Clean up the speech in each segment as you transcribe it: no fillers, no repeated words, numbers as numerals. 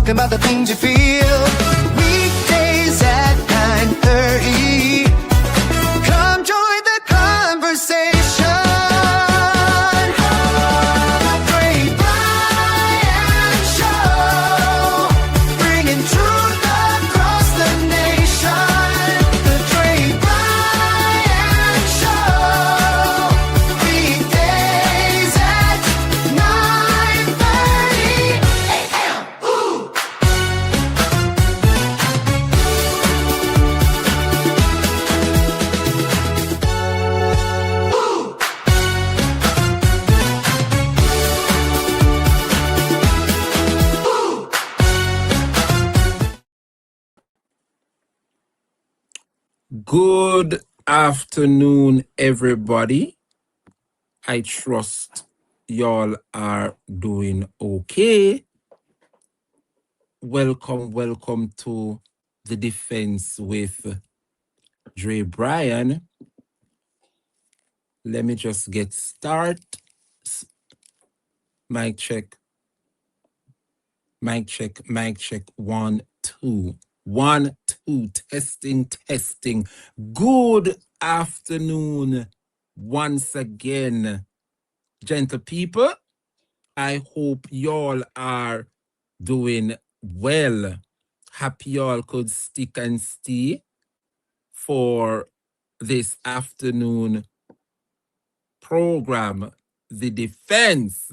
talking about the things you feel. Weekdays at 9:30. Come join the conversation. Good afternoon, everybody. I trust y'all are doing okay. Welcome to the defense with Dre Bryan. Let me just get started. Mic check. 1, 2. 1, 2, testing. Good afternoon once again, gentle people. I hope y'all are doing well. Happy y'all could stick and stay for this afternoon program, The Defense.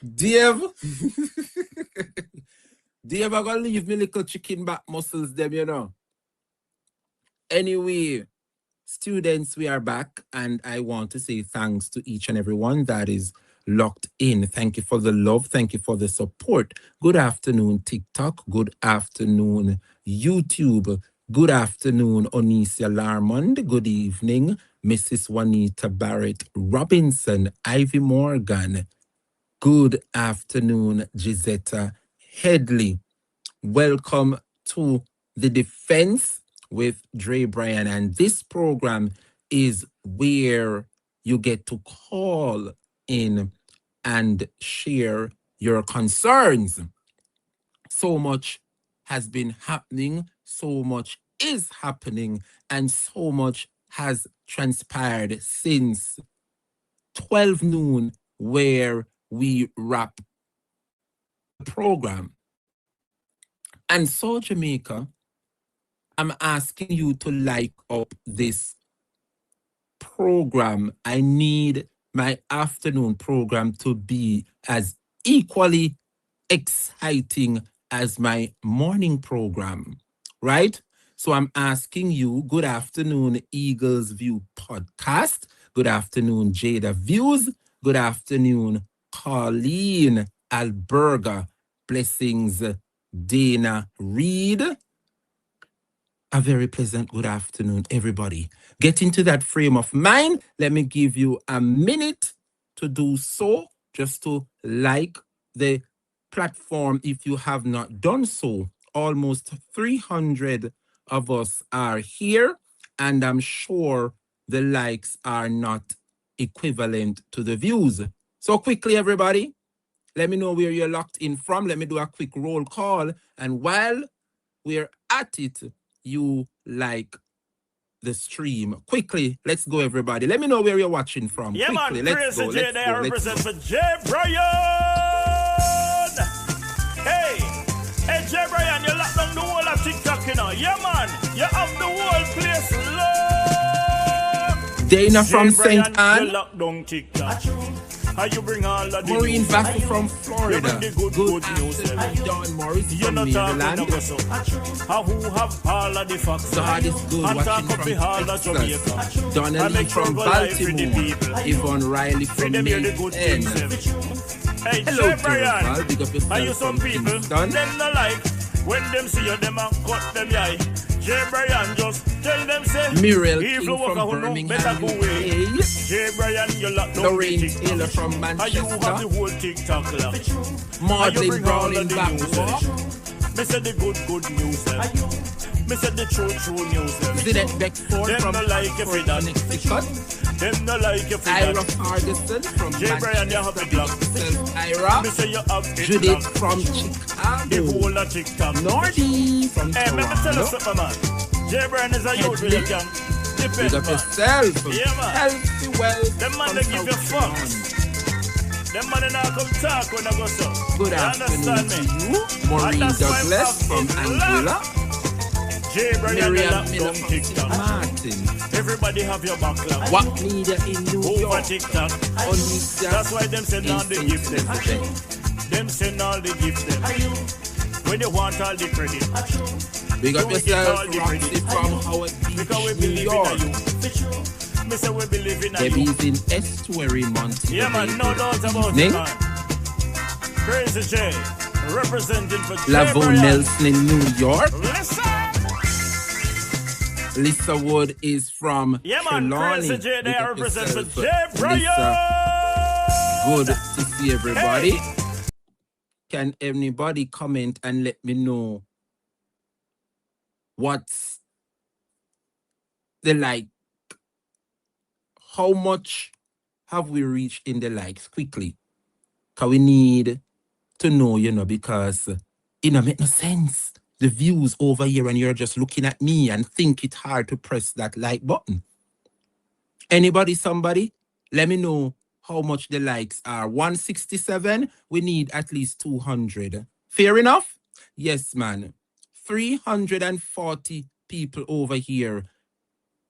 Dave, Dave, I'm gonna leave me little chicken back muscles them, you know. Anyway, students, we are back, and I want to say thanks to each and everyone that is locked in. Thank you for the love. Thank you for the support. Good afternoon, TikTok. Good afternoon, YouTube. Good afternoon, Onisia Larmond. Good evening, Mrs. Juanita Barrett Robinson, Ivy Morgan. Good afternoon, Gisetta Headley. Welcome to The Defense with Dre Bryan. And this program is where you get to call in and share your concerns. So much has been happening, so much is happening, and so much has transpired since 12 noon, where we wrap the program. And so, Jamaica, I'm asking you to like up this program. I need my afternoon program to be as equally exciting as my morning program, right? So I'm asking you, good afternoon, Eagles View Podcast. Good afternoon, Jada Views. Good afternoon, Colleen Alberga. Blessings, Dana Reed. A very pleasant good afternoon, everybody. Get into that frame of mind. Let me give you a minute to do so, just to like the platform if you have not done so. Almost 300 of us are here, and I'm sure the likes are not equivalent to the views. So quickly, everybody, let me know where you're locked in from. Let me do a quick roll call. And while we're at it, you like the stream. Quickly, let's go, everybody. Let me know where you're watching from. Yeah, quickly, man, let's go. J, they represent for J. Bryan. Hey, J. Bryan, you locked down the whole of TikTok, you know. Yeah, man, you have the whole place locked. Dana from St. Ann. You locked down TikTok. How you bring all of the Maureen Vassell from Florida. Good news. Don Morris You're from not Maryland. How who have all of the facts? God is good. Watching from Texas. Donnelly from Baltimore. Yvonne Riley from Maine. Hey, Hello, Brian. Big up yourself. Are you some from people? Kingston. Them no like when them see you, them and cut them eye. J. Bryan just tell them say Muriel if King you walk from a Birmingham, better go away. UK. J. Bryan, you lock down Lorraine the TikTok. Taylor from And you have Manchester. the whole TikTok lock. Maudlin Brown in Me Bangor. say the good news. Me Me said the true news. Is it that Beckford Them from no like you for that. Connecticut? Them no like you for Ira that. Ferguson from J. Brian, you have Manchester. it black. Yourself, Ira. Me say you have it Judith black. from The Chicago. whole of TikTok. Nordy from Hey, let me tell you Toronto. something, man. J. Brian is a youth where you can Big depend, up man. yourself. Yeah, man. Healthy wealth. Them man from they give you South fucks. Them man they not come talk when I go so. Good You afternoon understand to me? you, Maureen And that's why Douglas I'm from in Anguilla, J. Brian, you Miriam lock Miller down from TikTok. Martin, Everybody have your backlog. What Media in New Over York, TikTok. Onisia That's why them send all the in gifts them. Saint Them send all the gifts them. When you want all the credit. Big up So we get yourself, all the Roxy credit. from Howard Because we Beach, New believe York. in you. Me say we believe in you. Debbie's in Estuary, Montego. Yeah, man, no doubt about Nick? it, man. Crazy J, representing for J. Lavo Brian. Nelson in New York. Listen! Lisa Wood is from Yeah, man, Trelawney. Crazy J, they Big up represent for yourself, J. Brian. Lisa. Good to see everybody. Hey. Can anybody comment and let me know what's the like? How much have we reached in the likes quickly? Because we need to know, because it don't make no sense. The views over here and you're just looking at me and think it's hard to press that like button. Anybody, somebody, let me know how much the likes are. 167, we need at least 200. Fair enough? Yes, man. 340 people over here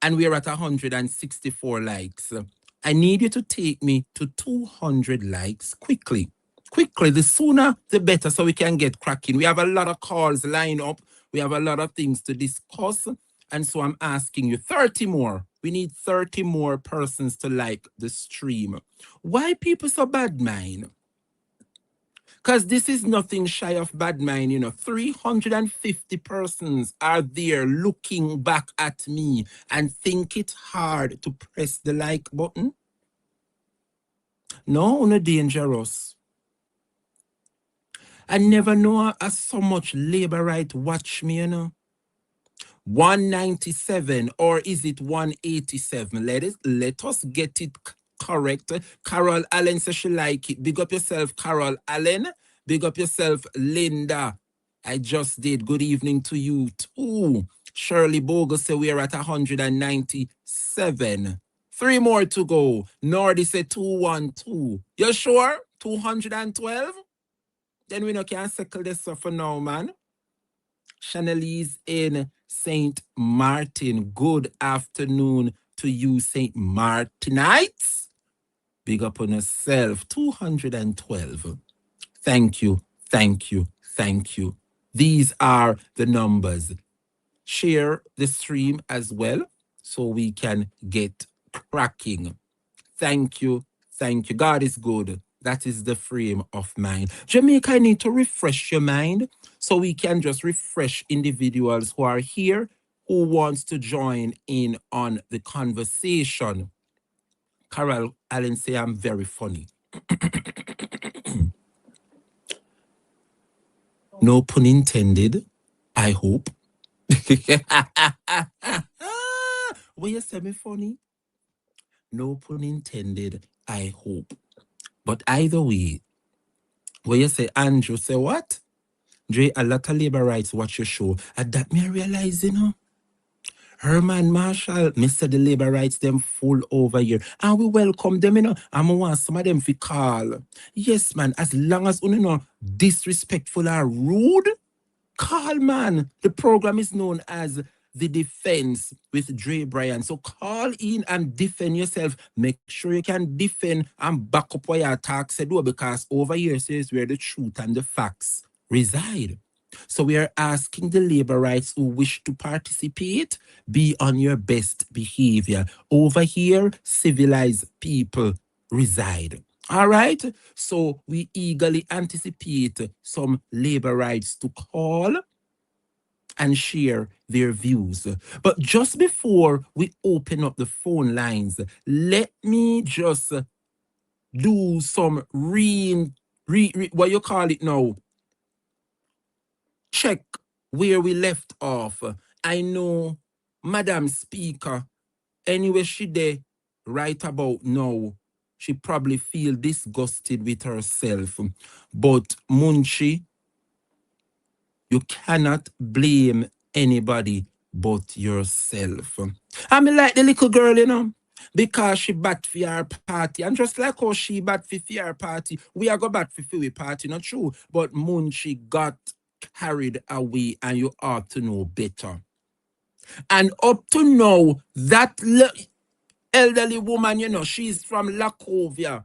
and we're at 164 likes. I need you to take me to 200 likes quickly. Quickly, the sooner the better, so we can get cracking. We have a lot of calls lined up. We have a lot of things to discuss. And so I'm asking you, 30 more. We need 30 more persons to like the stream. Why people so bad mind? Because this is nothing shy of bad mind, 350 persons are there looking back at me and think it's hard to press the like button. No, no dangerous. I never know as so much labor right watch me, 197 or is it 187? Let us get it correct. Carol Allen says she like it. Big up yourself, Carol Allen. Big up yourself, Linda. I just did. Good evening to you too. Shirley Bogle said we are at 197. 3 more to go. Nordy said 212. You sure? 212? Then we no can circle this for now, man. Chanelise in St. Martin. Good afternoon to you, St. Martinites. Big up on yourself. 212. Thank you, thank you, thank you. These are the numbers. Share the stream as well so we can get cracking. Thank you, thank you. God is good. That is the frame of mind. Jamaica, I need to refresh your mind so we can just refresh individuals who are here who wants to join in on the conversation. Carol Allen say I'm very funny. No pun intended, I hope. Will you say me funny? No pun intended, I hope. But either way, when you say Andrew, say what? Dre, a lot of labor rights watch your show. And that me realize, Herman Marshall, Mr. the labor rights them full over here. And we welcome them, and I want some of them to call. Yes, man, as long as you disrespectful or rude, call, man. The program is known as The Defense with Dre Bryan. So call in and defend yourself. Make sure you can defend and back up what your attack said, because over here says where the truth and the facts reside. So we are asking the labor rights who wish to participate, be on your best behavior. Over here, civilized people reside. All right? So we eagerly anticipate some labor rights to call and share their views. But just before we open up the phone lines, let me just do some what you call it now? Check where we left off I know Madam Speaker, anyway she there right about now, she probably feel disgusted with herself. But Munchi, you cannot blame anybody but yourself. I mean, like the little girl, you know, because she bat for her party. And just like how she bat for her party, we are go bat for our party, not true. But Munchi got carried away, and you ought to know better. And up to now, that elderly woman, you know, she's from Lacovia.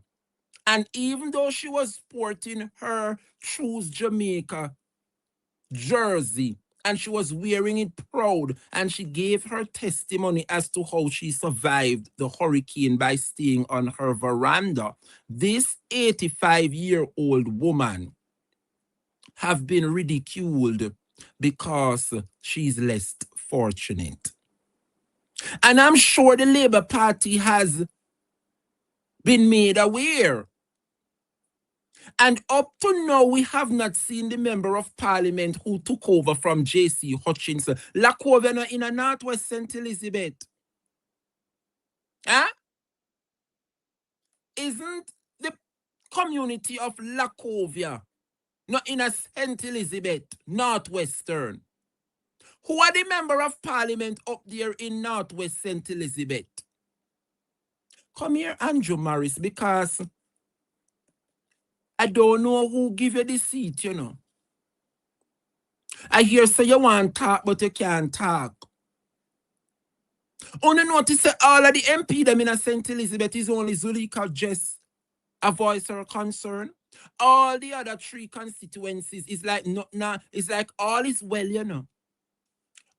And even though she was sporting her Choose Jamaica jersey, and she was wearing it proud, and she gave her testimony as to how she survived the hurricane by staying on her veranda, this 85-year-old woman have been ridiculed because she's less fortunate. And I'm sure the Labour Party has been made aware. And up to now, we have not seen the member of parliament who took over from J.C. Hutchinson. Lacovia in a Northwest St. Elizabeth. Huh? Isn't the community of Lacovia not in a St. Elizabeth, Northwestern? Who are the member of parliament up there in Northwest St. Elizabeth? Come here, Andrew Morris, because I don't know who give you the seat, you know. I hear say you want to talk, but you can't talk. Only notice that all of the MP them in a St. Elizabeth is only Zulika Jess a voice her concern. All the other 3 constituencies is like it's like all is well, you know.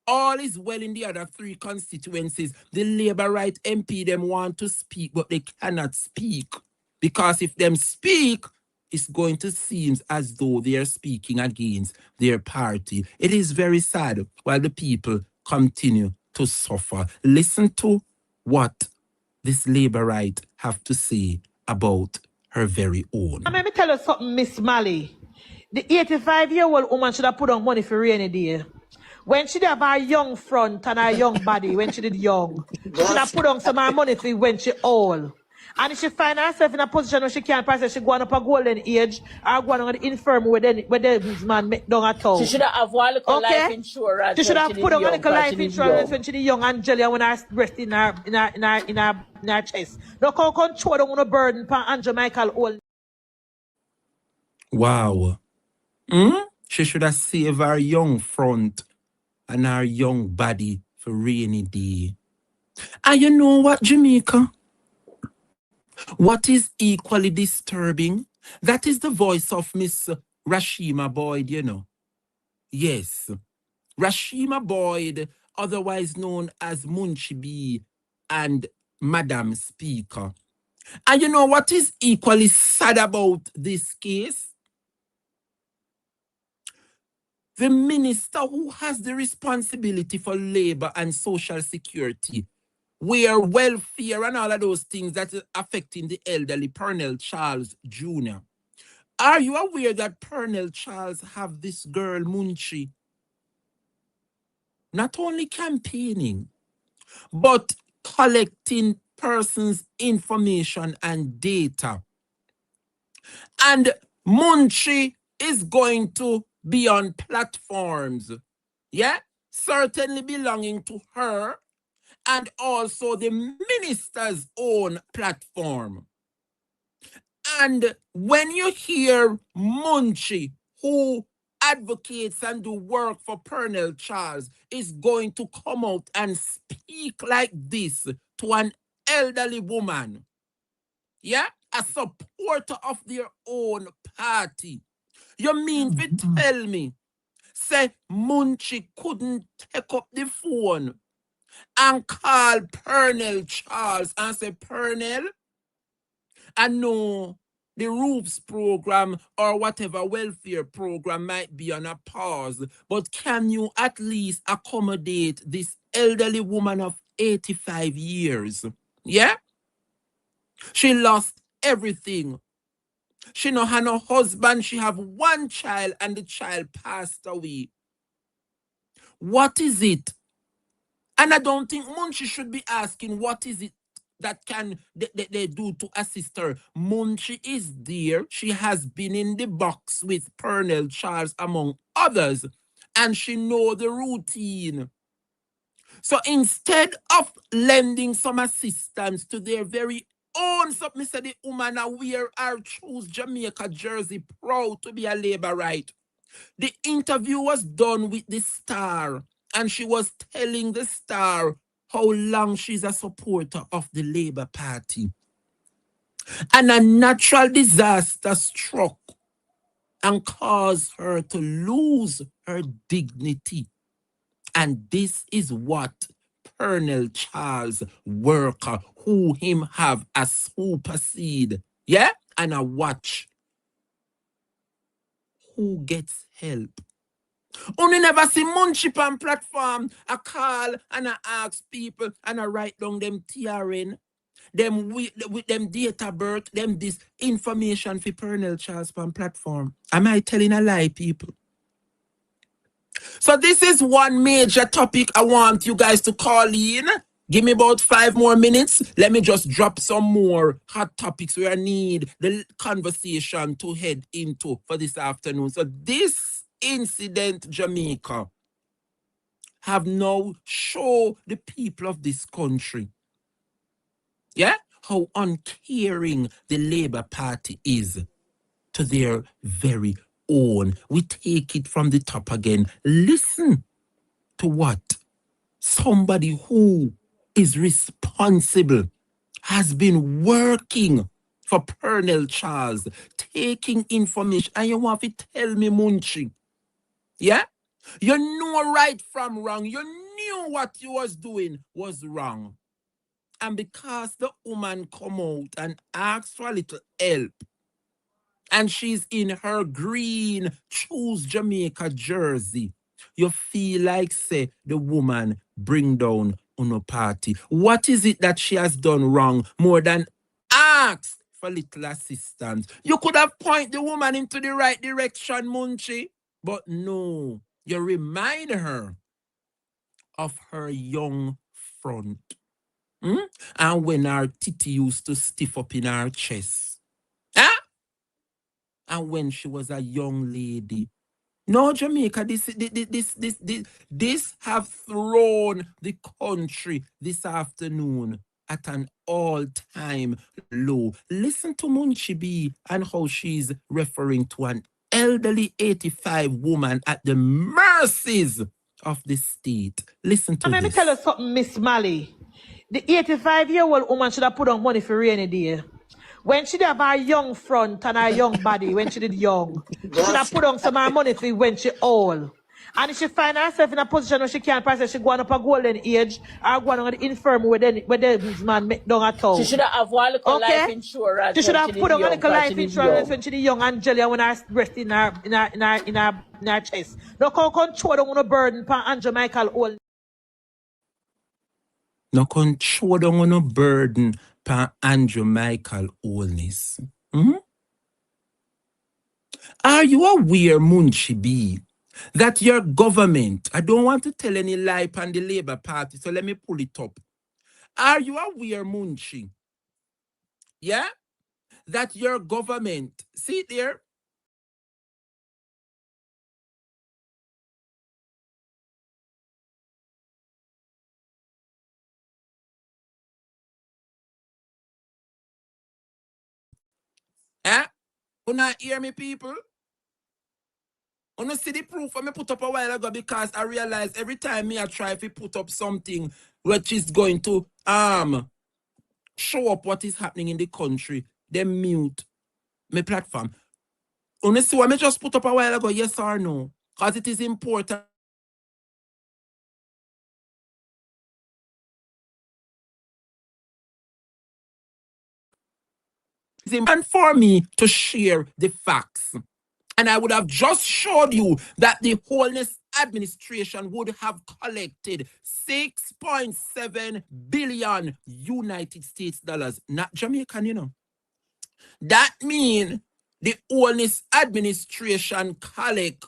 All is well in the other 3 constituencies. The Labour right MP them want to speak, but they cannot speak. Because if them speak, it's going to seem as though they are speaking against their party. It is very sad while the people continue to suffer. Listen to what this Labour right have to say about her very own. Let me tell you something, Miss Mally. The 85-year-old woman should have put on money for rainy day. When she have her young front and her young body, when she did young, she should have put on some more money for when she old. And if she find herself in a position where she can't pass, she go on up a golden age or go on the infirm where the man make down at all. She should have one little life insurance. She should have put on a little life insurance when she the young Angela when I rest in her chest. No can control don't want to burden pan JAMAICA old. Wow. She should have saved her young front and her young body for rainy day. And you know what, Jamaica? What is equally disturbing? That is the voice of Miss Rashima Boyd, you know. Yes. Rashima Boyd, otherwise known as Munchi B and Madam Speaker. And you know what is equally sad about this case? The minister who has the responsibility for labor and social security, where welfare and all of those things that are affecting the elderly, Pernell Charles Jr. Are you aware that Pernell Charles have this girl, Munchi, not only campaigning, but collecting persons' information and data? And Munchi is going to be on platforms, yeah, certainly belonging to her, and also the minister's own platform. And when you hear Munchi, who advocates and do work for Pernell Charles, is going to come out and speak like this to an elderly woman, yeah, a supporter of their own party, you mean to tell me, say Munchi couldn't take up the phone and call Pernell Charles and say, Pernell, I know the roofs program or whatever welfare program might be on a pause, but can you at least accommodate this elderly woman of 85 years? Yeah? She lost everything. She no have no husband, she have 1 child and the child passed away. What is it And I don't think Munchi should be asking what is it that can they do to assist her. Munchi is there. She has been in the box with Pernell Charles, among others, and she know the routine. So instead of lending some assistance to their very own, so me say the woman wear her choose Jamaica jersey, proud to be a Labourite. The interview was done with the Star, and she was telling the Star how long she's a supporter of the Labour Party. And a natural disaster struck and caused her to lose her dignity. And this is what Pernell Charles worker, who him have a supersede, yeah, and a watch, who gets help. Only never see Munchip on platform. I call and I ask people and I write down them TRN, them with them date of birth, them this information for Pernell Charles on platform. Am I telling a lie, people? So this is one major topic I want you guys to call in. Give me about 5 more minutes. Let me just drop some more hot topics where I need the conversation to head into for this afternoon. So this incident, Jamaica, have now shown the people of this country, yeah, how uncaring the Labour Party is to their very own. We take it from the top again. Listen to what somebody who is responsible has been working for Pernell Charles, taking information, and you want to tell me, Munchi, yeah? You know right from wrong. You knew what you was doing was wrong. And because the woman come out and asked for a little help, and she's in her green Choose Jamaica jersey, you feel like, say, the woman bring down on a party. What is it that she has done wrong more than ask for little assistance? You could have pointed the woman into the right direction, Munchi, but no. You remind her of her young front. And when her titty used to stiff up in her chest. Huh? And when she was a young lady. No, Jamaica, this have thrown the country this afternoon at an all-time low. Listen to Munchi B and how she's referring to an elderly 85 woman at the mercies of the state. Listen to Let me this. tell you something, Miss Mally. The 85-year-old woman should have put on money for rainy day. When she have her young front and her young body, when she did young, she should have put on some more money for when she old. And if she find herself in a position where she can't pass, she go on up a golden age or go on the infirm where the man make down a town. She should have one little life insurance. She should have put on a little life insurance when she the young Angelia when I rest in her chest. No come control down on a burden for Andrew Michael old. No control down on a burden for Andrew Michael oldness. Are you aware, Munchi B, that your government, I don't want to tell any lie on the Labour Party, so let me pull it up. Are you aware, Munchi, yeah, that your government, see there, you not hear me, people? You not see the proof I put up a while ago because I realized every time I try to put up something which is going to show up what is happening in the country, they mute my platform. You see what I just put up a while ago, yes or no? Because it is important. It's important for me to share the facts. And I would have just showed you that the Wholeness Administration would have collected 6.7 billion United States dollars, not Jamaican, you know. That means the Wholeness Administration collect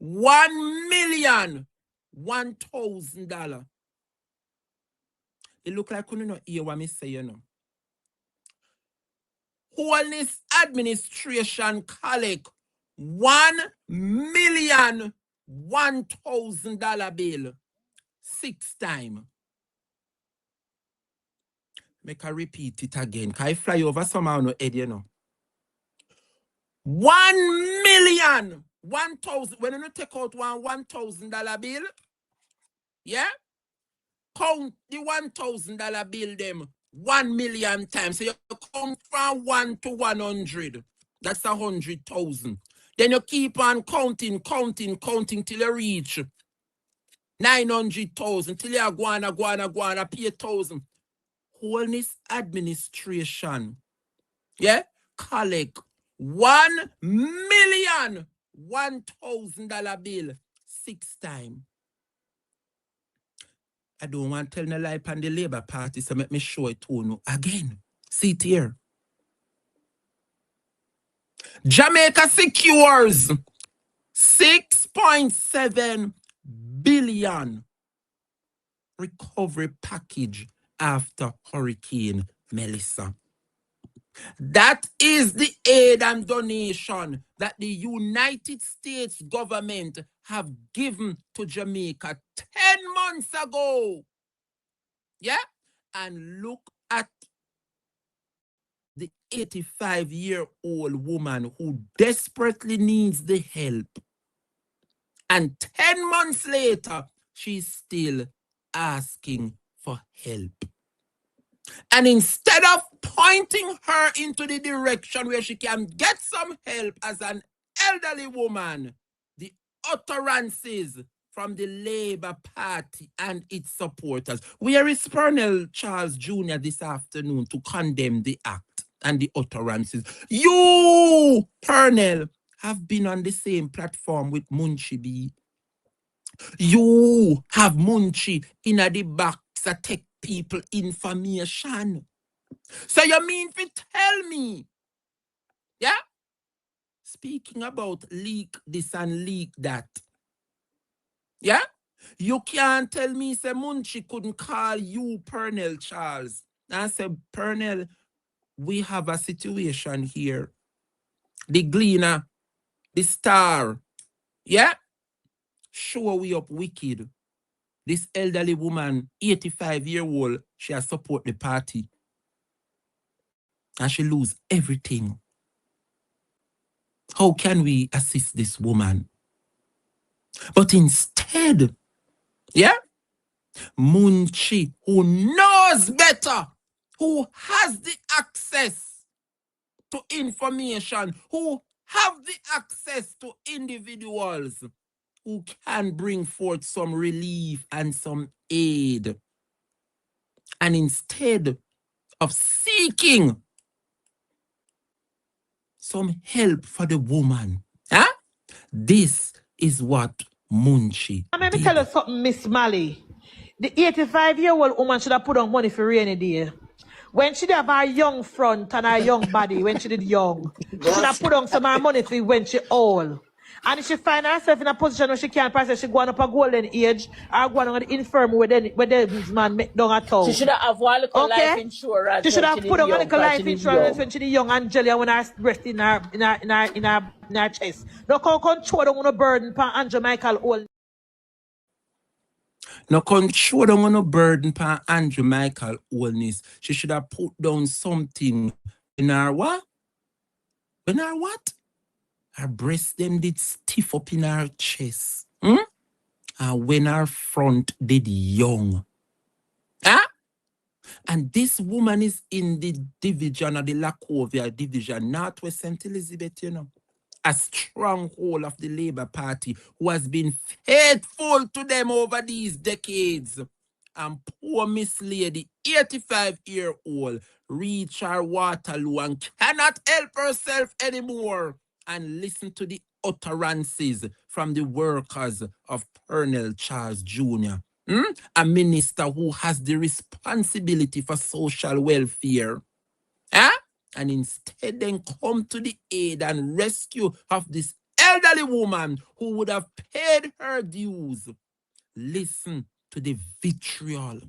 $1,001,000 It look like you know hear what me say, you know. Wholeness Administration collect $1,001,000 bill 6 times. Make I repeat it again. Can I fly over somehow no head, you know? 1,000,000 when you take out $1,000 bill, yeah? Count the $1,000 bill them 1,000,000 times. So you count from 1 to 100. That's 100,000. Then you keep on counting till you reach 900,000 till you go on, pay 1,000. Wholeness Administration, yeah, collect $1,001,000 bill 6 times. I don't want to tell no lie on the Labour Party, so let me show it to you again. See it here. Jamaica secures 6.7 billion recovery package after Hurricane Melissa. That is the aid and donation that the United States government have given to Jamaica 10 months ago. Yeah? And look at the 85-year-old woman who desperately needs the help. And 10 months later, she's still asking for help. And instead of pointing her into the direction where she can get some help as an elderly woman, the utterances from the Labour Party and its supporters. Where is Colonel Charles Jr. this afternoon to condemn the act and the utterances? You, Colonel, have been on the same platform with Munchi B. You have Munchi in the box that take people information. So you mean to tell me, yeah? Speaking about leak this and leak that, yeah? You can't tell me, say, Munchi couldn't call you, Colonel Charles. And I said, Colonel, we have a situation here. The Gleaner, the Star, yeah? Show we up wicked. This elderly woman, 85-year-old, she has support the party. And she lose everything. How can we assist this woman? But instead, yeah, Munchi, who knows better, who has the access to information, who have the access to individuals, who can bring forth some relief and some aid. And instead of seeking some help for the woman, huh? This is what Munchi Let me did. tell you something, Miss Mally. The 85-year-old woman should have put on money for rainy day. When she have her young front and her young body, when she did young, she should have put on some more money for when she old. And if she find herself in a position where she can't pass, she going up a golden age or going on the infirm where this man make down a town. She should have one little life insurance. She should have put on a little life insurance when she the young Angelia when her breast in her chest. No control don't want to burden pan and JAMAICA old. No control don't want to burden pan and JAMAICA oldness. She should have put down something in her what? In her what? Her breast them did stiff up in her chest. And when her front did young. Huh? And this woman is in the division of the Lacovia division, Northwest St. Elizabeth, you know. A stronghold of the Labour Party who has been faithful to them over these decades. And poor Miss Lady, 85-year-old, reach her Waterloo and cannot help herself anymore. And listen to the utterances from the workers of Colonel Charles Jr., a minister who has the responsibility for social welfare. And instead then come to the aid and rescue of this elderly woman who would have paid her dues. Listen to the vitriol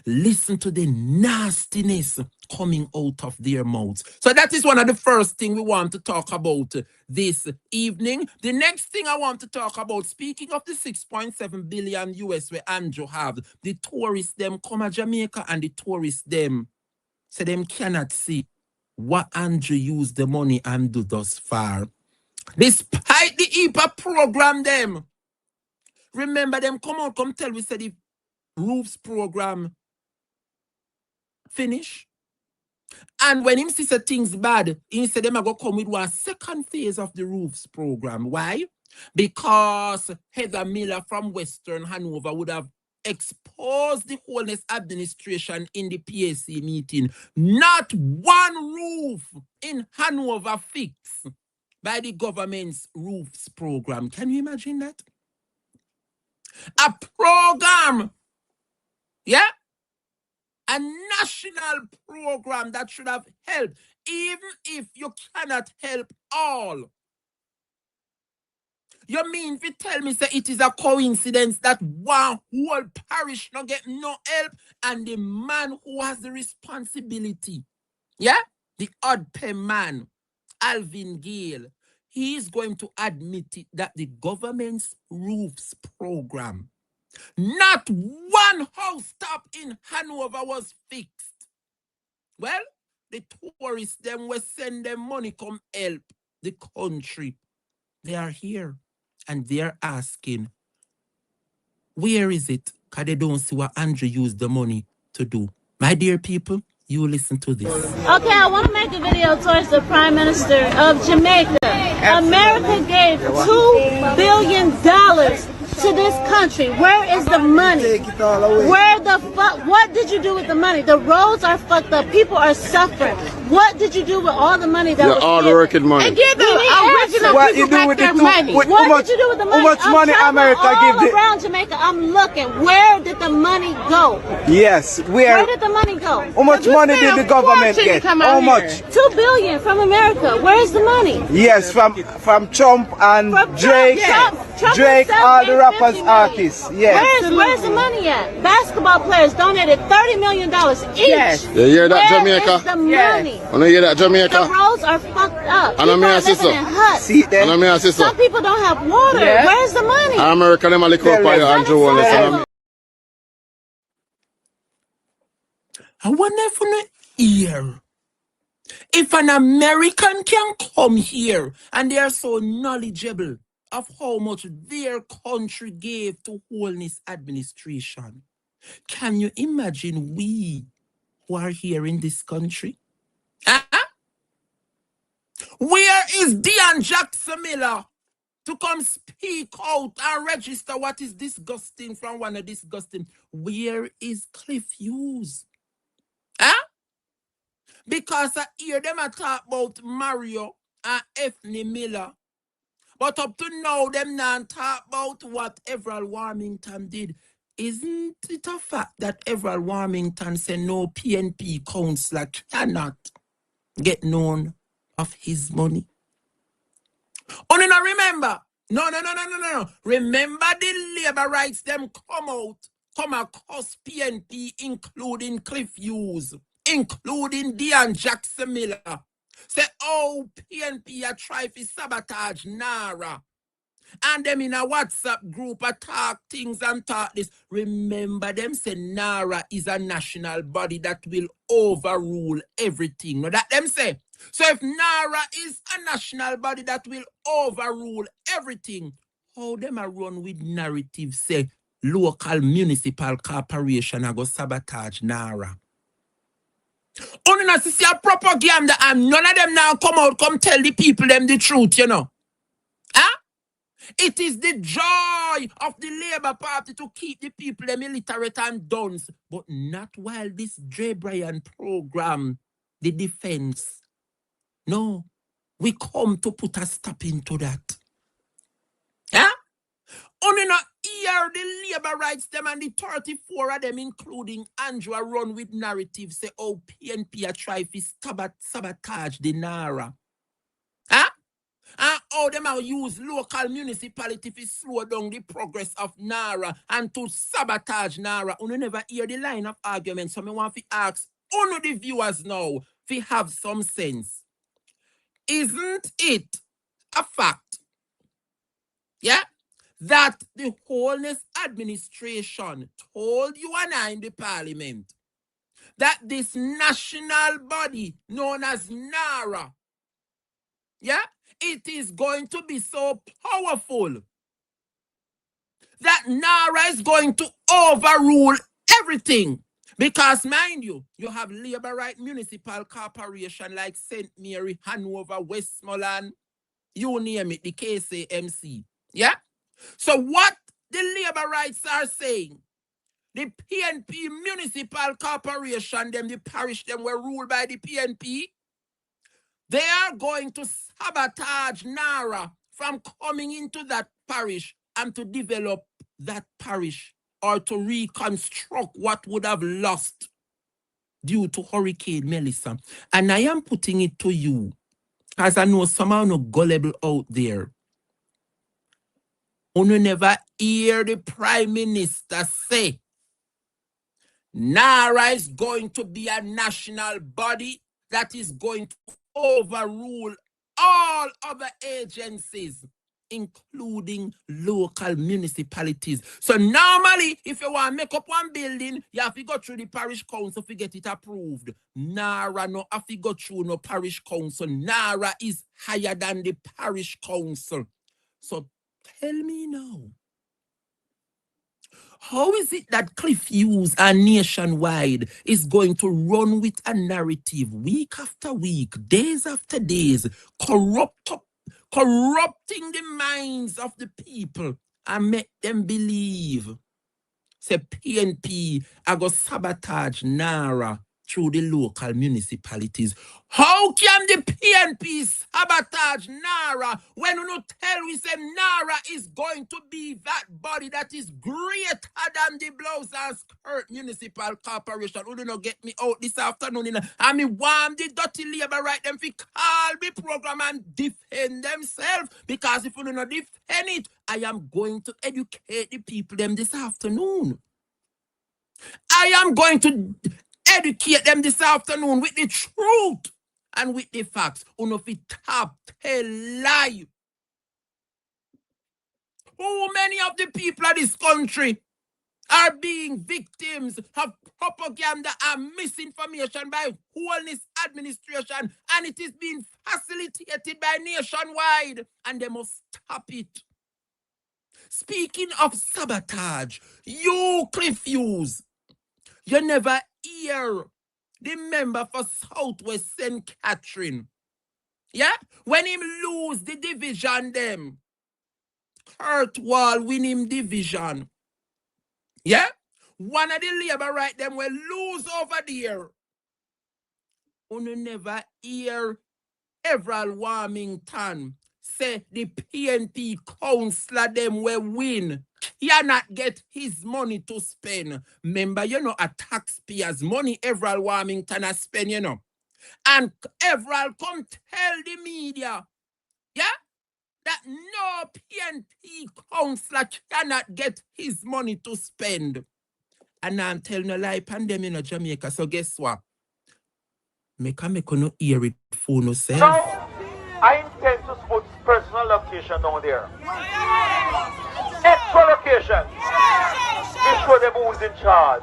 Listen to the nastiness coming out of their mouths. So that is one of the first things we want to talk about this evening. The next thing I want to talk about, speaking of the 6.7 billion US where Andrew have, the tourists them come to Jamaica and the tourists them say them cannot see what Andrew used the money and do thus far. Despite the EPA program them. Remember them come out, come tell we said the roofs program finish. And when him see say things bad, he said them are going to come with one second phase of the roofs program. Why? Because Heather Miller from Western Hanover would have exposed the wholeness administration in the PAC meeting. Not one roof in Hanover fixed by the government's roofs program. Can you imagine that? A program, yeah? A national program that should have helped, even if you cannot help all. You mean if you tell me say it is a coincidence that one whole parish not get no help and the man who has the responsibility, yeah, the odd pay man, Alvin Gale, he is going to admit it that the government's roofs program, not one house top in Hanover was fixed. Well, the tourists them will send them money come help the country. They are here and they are asking, where is it? Because they don't see what Andrew used the money to do. My dear people, you listen to this. Okay, I want to make a video towards the Prime Minister of Jamaica. America gave $2 billion to this country. Where is the money? Where the fuck? What did you do with the money? The roads are fucked up. People are suffering. What did you do with all the money that was all the working money? And give the original what people you do back with their the money. what What did you do with the money? How much money America all give around Jamaica. I'm looking. Where did the money go? Yes, Where did the money go? How much money did the government get? How much? $2 billion from America. Where is the money? Yes, from Trump and From Drake, Trump Drake, himself all the gave rappers, 50 million. artists. Yes. Where's the money at? Basketball players donated $30 million each. Yes. You hear that, Where Jamaica? is the money? You hear that, Jamaica? The roads are fucked up. And I'm People here, are living sister. in huts. See them. And I'm here, sister. Some people don't have water. Where's the money? America, them a lick up for you, Andrew Wallace. I wonder if you hear. If an American can come here and they are so knowledgeable of how much their country gave to wholeness administration, can you imagine we who are here in this country? Where is Dion Jackson Miller to come speak out and register what is disgusting from one of disgusting? Where is Cliff Hughes? Because I hear them talk about Mario and Ethne Miller. But up to now, them not talk about what Everald Warmington did. Isn't it a fact that Everald Warmington said no PNP councillor cannot get known of his money? Oh, no, remember. No. Remember the labor rights them come across PNP, including Cliff Hughes, including Dion Jackson Miller. Say, oh, PNP a try to sabotage NARA. And them in a WhatsApp group attack things and talk this. Remember them say NARA is a national body that will overrule everything. Now that them say. So if NARA is a national body that will overrule everything, how them a run with narrative say local municipal corporation are go sabotage NARA? Only not to see a propaganda and none of them now come tell the people them the truth, you know. Huh? It is the joy of the Labour Party to keep the people them illiterate and dunce, but not while this J. Bryan program, the defense. No, we come to put a stop into that. Huh? Only not hear the labor rights them and the 34 of them, including Andrew, run with narrative, say, oh, PNP a try to sabotage the NARA. Huh? And how them are use local municipality to slow down the progress of Nara and to sabotage Nara. You never hear the line of argument. So I want to ask all the viewers now to have some sense. Isn't it a fact, yeah, that the Wholeness Administration told you and I in the parliament that this national body known as NARA, yeah, it is going to be so powerful that NARA is going to overrule everything. Because, mind you, you have labor right municipal corporation like St. Mary, Hanover, Westmoreland, you name it, the KCMC. Yeah? So what the labor rights are saying, the PNP municipal corporation, them, the parish, them were ruled by the PNP, they are going to sabotage NARA from coming into that parish and to develop that parish or to reconstruct what would have lost due to Hurricane Melissa. And I am putting it to you, as I know some are no gullible out there. You never hear the Prime Minister say NARA is going to be a national body that is going to overrule all other agencies, including local municipalities. So normally, if you want to make up one building, you have to go through the parish council to get it approved. NARA no have to go through no parish council. NARA is higher than the parish council. So tell me now, how is it that Cliff Hughes and Nationwide is going to run with a narrative week after week, days after days, corrupting the minds of the people and make them believe, say PNP are going to sabotage NARA through the local municipalities? How can the PNP sabotage NARA when you not tell we say NARA is going to be that body that is greater than the blouse and skirt municipal corporation? You do not get me out this afternoon. I mean, want the dirty labor right them to call the program and defend themselves. Because if you do not defend it, I am going to educate the people them this afternoon. I am going to educate them this afternoon with the truth and with the facts. If it top tell lie. How many of the people of this country are being victims of propaganda and misinformation by Wholeness Administration, and it is being facilitated by Nationwide, and they must stop it. Speaking of sabotage, you Cliff Hughes, you never hear the member for Southwest St. Catherine, yeah? When him lose the division them, Kurt Wall win him division, yeah? One of the labor right them will lose over there. You never hear Everall Warmington say the PNP councillor them will win, cannot get his money to spend. Remember, you know, a taxpayer's money Everall Warmington has spent, you know. And Everall come tell the media, yeah, that no PNP councillor cannot get his money to spend. And I'm telling no lie pandemic in Jamaica. So guess what? Make no hear it for no self. Now, I intend to put personal location down there. Extra location. We show them who's in charge.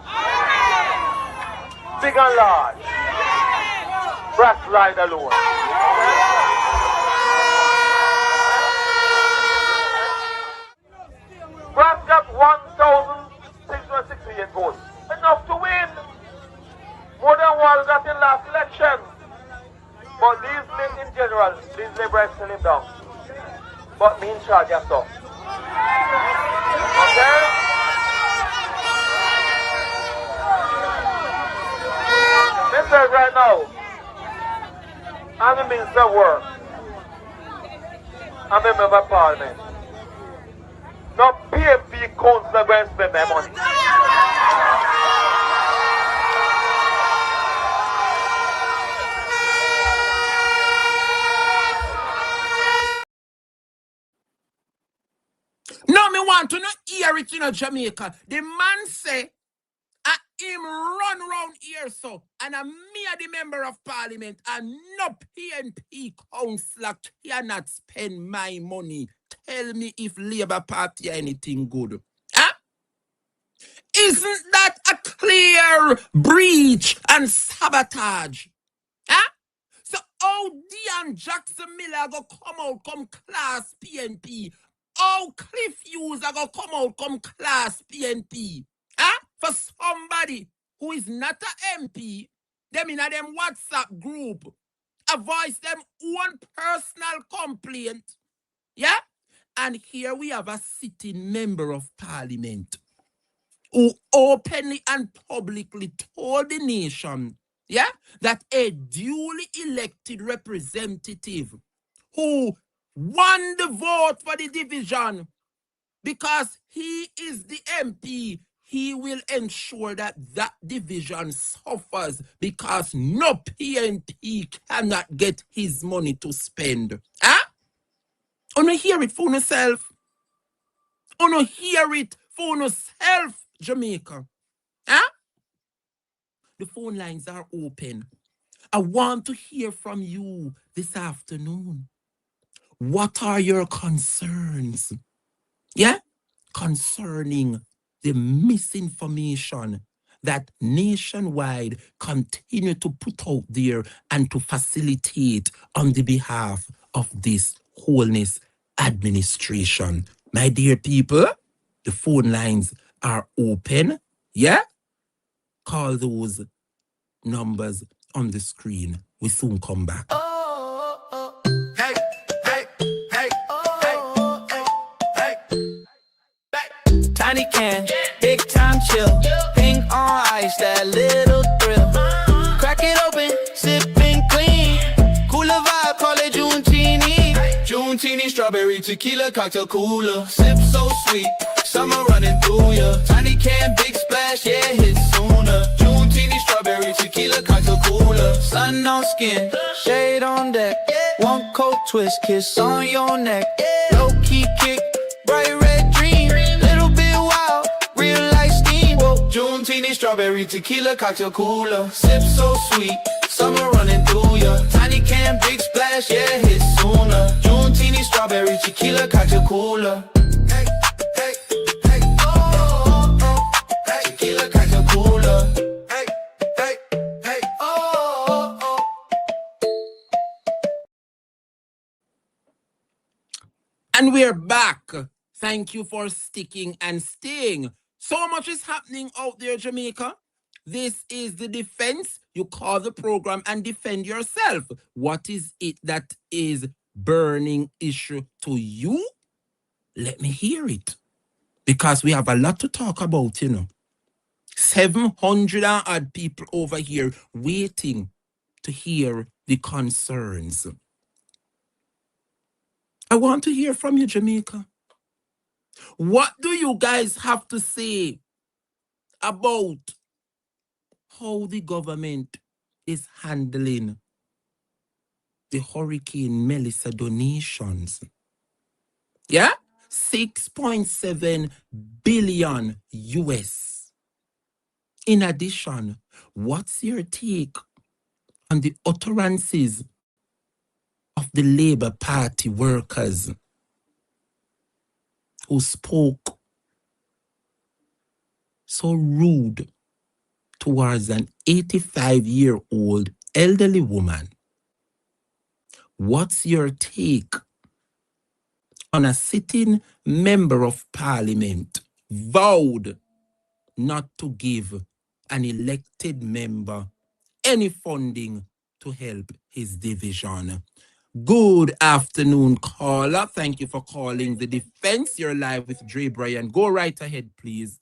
Big and large. Brass ride alone. Brass got 1,668 votes. Enough to win. More than what we got in last election. But these in general, these laborers still him down. But me in charge of stuff. Okay? Listen right now. I'm the Minister of Work. I'm a member of Parliament. Now PMP council going to spend their money. want to not hear it in Jamaica. The man say, him run round here so, and me a the member of parliament, and no PNP councillor cannot spend my money. Tell me if Labour Party anything good. Huh? Isn't that a clear breach and sabotage? Huh? So how Dion Jackson Miller go come out come class PNP? How Cliff Hughes go come out come class PNP? Huh? For somebody who is not a MP, them in a them WhatsApp group, a voice them one personal complaint. Yeah? And here we have a sitting member of parliament who openly and publicly told the nation, yeah, that a duly elected representative who won the vote for the division because he is the MP, he will ensure that that division suffers because no PNP cannot get his money to spend. Huh? Wanna hear it for yourself? Wanna hear it for yourself, Jamaica? Huh? The phone lines are open. I want to hear from you this afternoon. What are your concerns? Yeah? Concerning the misinformation that nationwide continue to put out there and to facilitate on the behalf of this wholeness administration. My dear people, the phone lines are open. Yeah? Call those numbers on the screen. We soon come back. Tiny can, big time chill. Pink on ice, that little thrill. Crack it open, sipping clean. Cooler vibe, call it Junetini. Junetini, strawberry tequila, cocktail cooler. Sip so sweet, summer running through ya. Tiny can, big splash, yeah, hit sooner. Junetini, strawberry tequila, cocktail cooler. Sun on skin, shade on deck. One coat twist, kiss on your neck. Low key kick, bright red dream. Little bit wild, real life steam. Whoa. Junetini, strawberry tequila, cocktail cooler. Sip so sweet, summer running through ya. Tiny can, big splash, yeah, hit sooner. Junetini, strawberry tequila, cocktail cooler. Hey, hey, hey, oh, oh, hey. Tequila, cocktail cooler. Hey, hey, hey, oh, oh. And we're back. Thank you for sticking and staying. So much is happening out there, Jamaica. This is the defense. You call the program and defend yourself. What is it that is burning issue to you? Let me hear it. Because we have a lot to talk about, 700 odd people over here waiting to hear the concerns. I want to hear from you, Jamaica. What do you guys have to say about how the government is handling the Hurricane Melissa donations? Yeah? 6.7 billion US. In addition, what's your take on the utterances of the Labour Party workers who spoke so rude towards an 85-year-old elderly woman? What's your take on a sitting member of parliament vowed not to give an elected member any funding to help his division? Good afternoon, caller. Thank you for calling the defense. You're live with Dre Bryan. Go right ahead, please.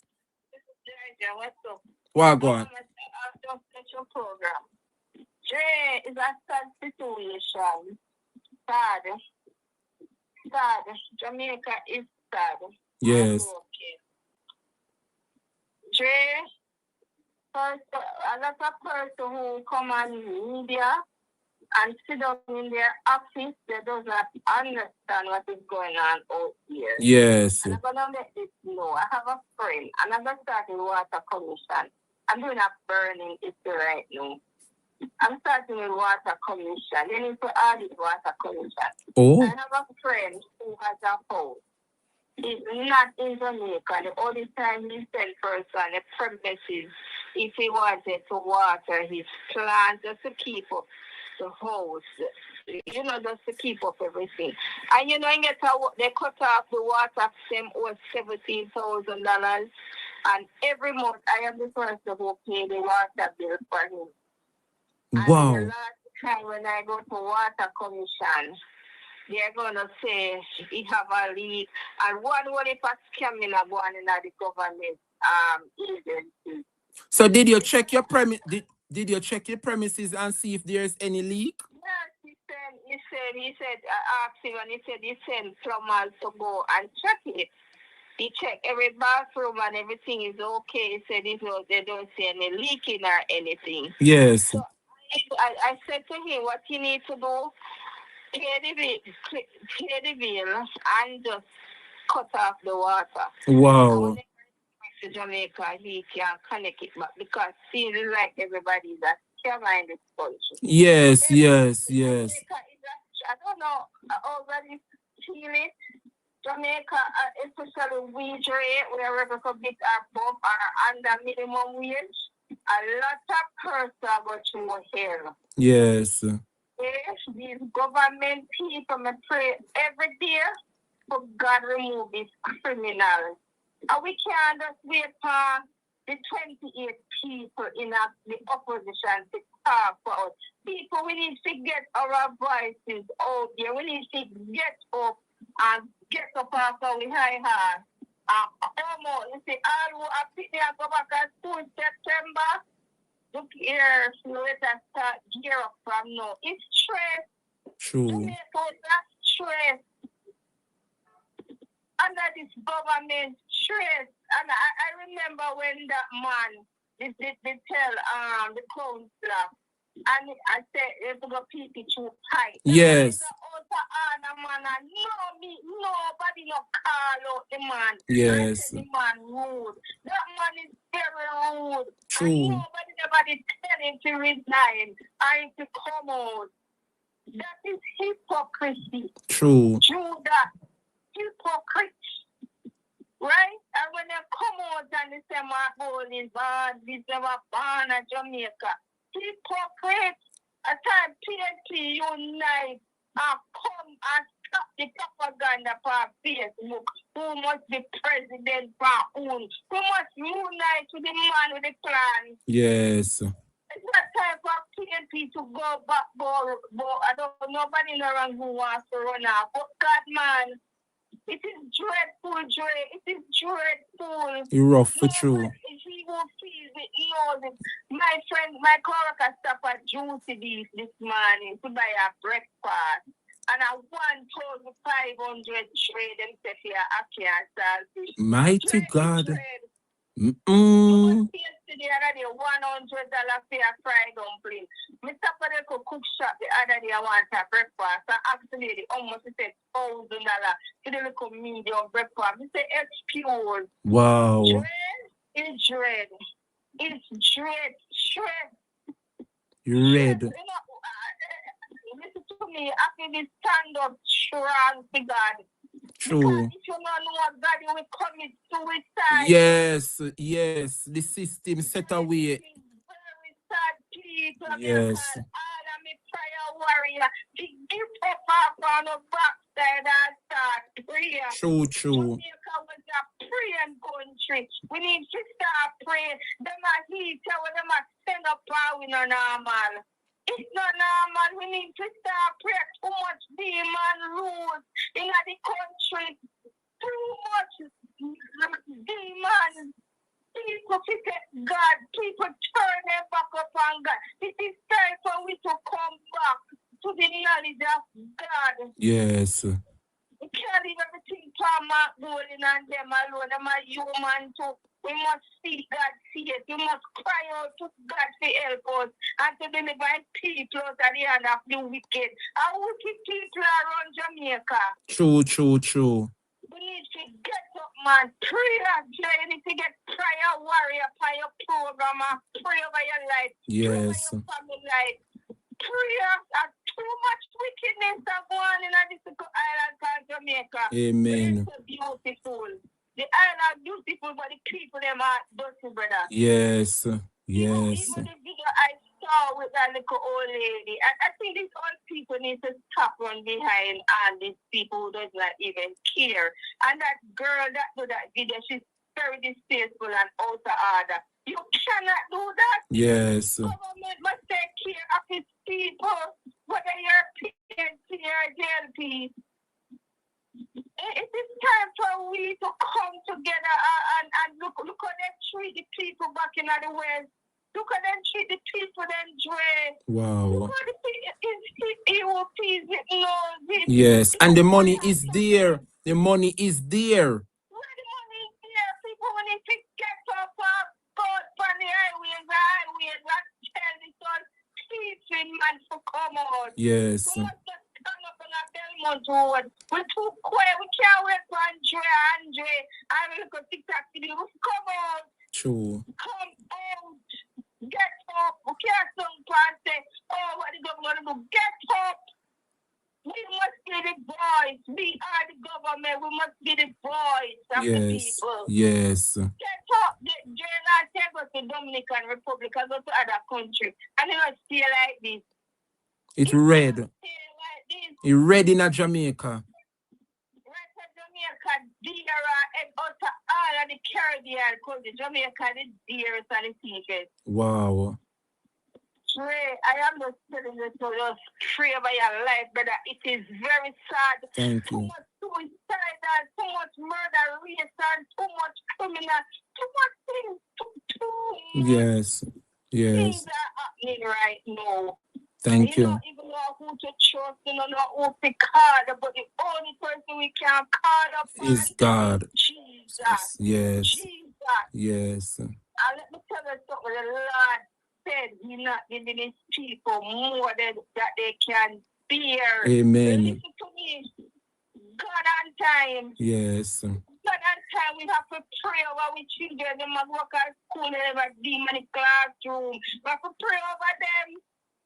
What's up? Well, go on. Your program. Dre is a sad situation. Sad. Jamaica is sad. Yes. Okay. Dre, first, a lot of person who come on media and sit down in their office, they do not understand what is going on out here. Yes. And I'm going to let this know. I have a friend, and I'm going to start with water commission. I'm doing a burning issue right now. I'm starting with water commission. They need to audit water commission. Oh. I have a friend who has a house. He's not in Jamaica. The only time he sent person the premises if he wanted to water his plants just to keep up the house. You know, just to keep up everything. And you know, they cut off the water them over $17,000. And every month I am the person who pay the water bill for him. Wow. And the last time when I go to water commission, they're gonna say he have a leak, and one if a scamming a going in the government agency. So did you check your did you check your premises and see if there's any leak? Yes, he said I asked him, and he said he sent plumbers to go and check it. He checked every bathroom and everything is okay. He said they don't see any leaking or anything. Yes. So I said to him what he needs to do. Pay the bill and just cut off the water. Wow. To Jamaica, he can connect it back because seems like everybody is a scammer in this country. Yes, yes. Jamaica I don't know how everybody feel it. Jamaica, especially wage rate, where we could get above or under minimum wage, a lot of persons go through here. Yes. Yes, these government people may pray every day for God remove these criminals. And we can't just wait for the 28 people in the opposition to talk about. People, we need to get our voices out there. We need to get up and get up after we high heart. You see, all who are picking up go back at school in September. Look here, so let us start gear up from now. It's stress. True. Jamaica is not stress. Under this government stress. And I remember when that man, they tell the counselor, and I said, it's going to PP too tight. Yes. Nobody no call out the man. Yes. The man rude. That man is very rude. True. And nobody tell him to resign and to come out. That is hypocrisy. True. True that. Hypocrite. Right? And when they come out and they say, my goal is bad, this never born in Jamaica. Hypocrite. At time PNP unite and come and stop the propaganda for Facebook. Who must be president for whom? Who must unite with the man with the plan? Yes. It's not time for PNP to go back, but I don't know, nobody around who wants to run out. But God, man, it is dreadful, Dre. It is dreadful. You're rough for true. He will feel it, knows it. My friend, my coworker stopped at Juicy Beef this morning to buy a breakfast. And I 1,500 trade them set here after salty. Mighty God. Yesterday, I had $100 for a fried dumpling. Mr. Padel cook shop the other day. I want a breakfast. I asked the lady almost said $1,000 to the little medium breakfast. He said excuse. Wow. It's dread. It's dread. Shred. Red. You know, listen to me. After this stand up, strong to God. True. Because if you don't know what God, you will commit suicide. Yes, yes. The system set away. Very sad people. Yes. I'm a prayer warrior. Give up on the backside and start prayer. True. Jamaica was a praying country. We need to start praying. Them are heater when them are stand up power in a normal. It's not normal. We need to start praying. Too much demon rules in the country. Too much demons. People forget God. People turn their back upon God. It is time for we to come back to the knowledge of God. Yes. We can't leave everything from Mark Golden and them alone. Them are human too. We must see God face wicked. We must cry out to God to help us and to deliver people out of the hand of the wicked. Our wicked people are around Jamaica. True. We need to get up, man. Pray and you need to get prayer warrior for your program and pray over your life. Yes. Pray over your family life. Prayer and too much wickedness are going on in this island called Jamaica. Amen. It's so beautiful. The island beautiful, but the people them are dirty, brother. Yes. Even the video I saw with that little old lady, I think these old people need to stop run behind all these people who does not even care. And that girl that do that video, she's very distasteful and out of order. You cannot do that. Yes. Government must take care of its people, whether you're PNC or JLP. It is time for we to come together and look how they treat the people back in the West. Look how they treat the people then Dre. Wow. Look how the EOPs it. Yes, and the money is there. The money is there. Where the money is there, people when they get up on the highways, that tell the son teaching man to come out. Yes. We must just stand up on our Belmont Road. We're too quiet. We can't wait for Andre. I will look at TikTok video. Come out. True. Come out. Get up. We can't sometimes say, oh, what the government do? Get up. We must be the voice. We are the government. We must be the voice of the people. Yes. Get up. The journal take us to Dominican Republic and go to other country. And it must stay like this. It's red. Like It's red in a Jamaica. Right in Jamaica, deer and out of all of the Caribbean countries. Jamaica, the deers and the seagulls. Wow. Pray. I am just telling you to just pray about your life, brother. It is very sad. Thank Too you. much suicide, too much murder, race, and too much criminal, too much things. Too Yes. things are happening right now. Thank You you. don't even know who to trust, you don't know who to call, but the only person we can call upon Is God. Jesus. Yes. Jesus. Yes. And let me tell you something. The Lord said He's not giving His people more than that they can bear. Amen. Listen to me. God on time. Yes. God on time. We have to pray over our children. They must work at school. They have a demon in the classroom. We have to pray over them.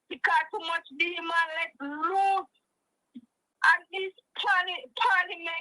Because too much demon let loose. And these parliamentarian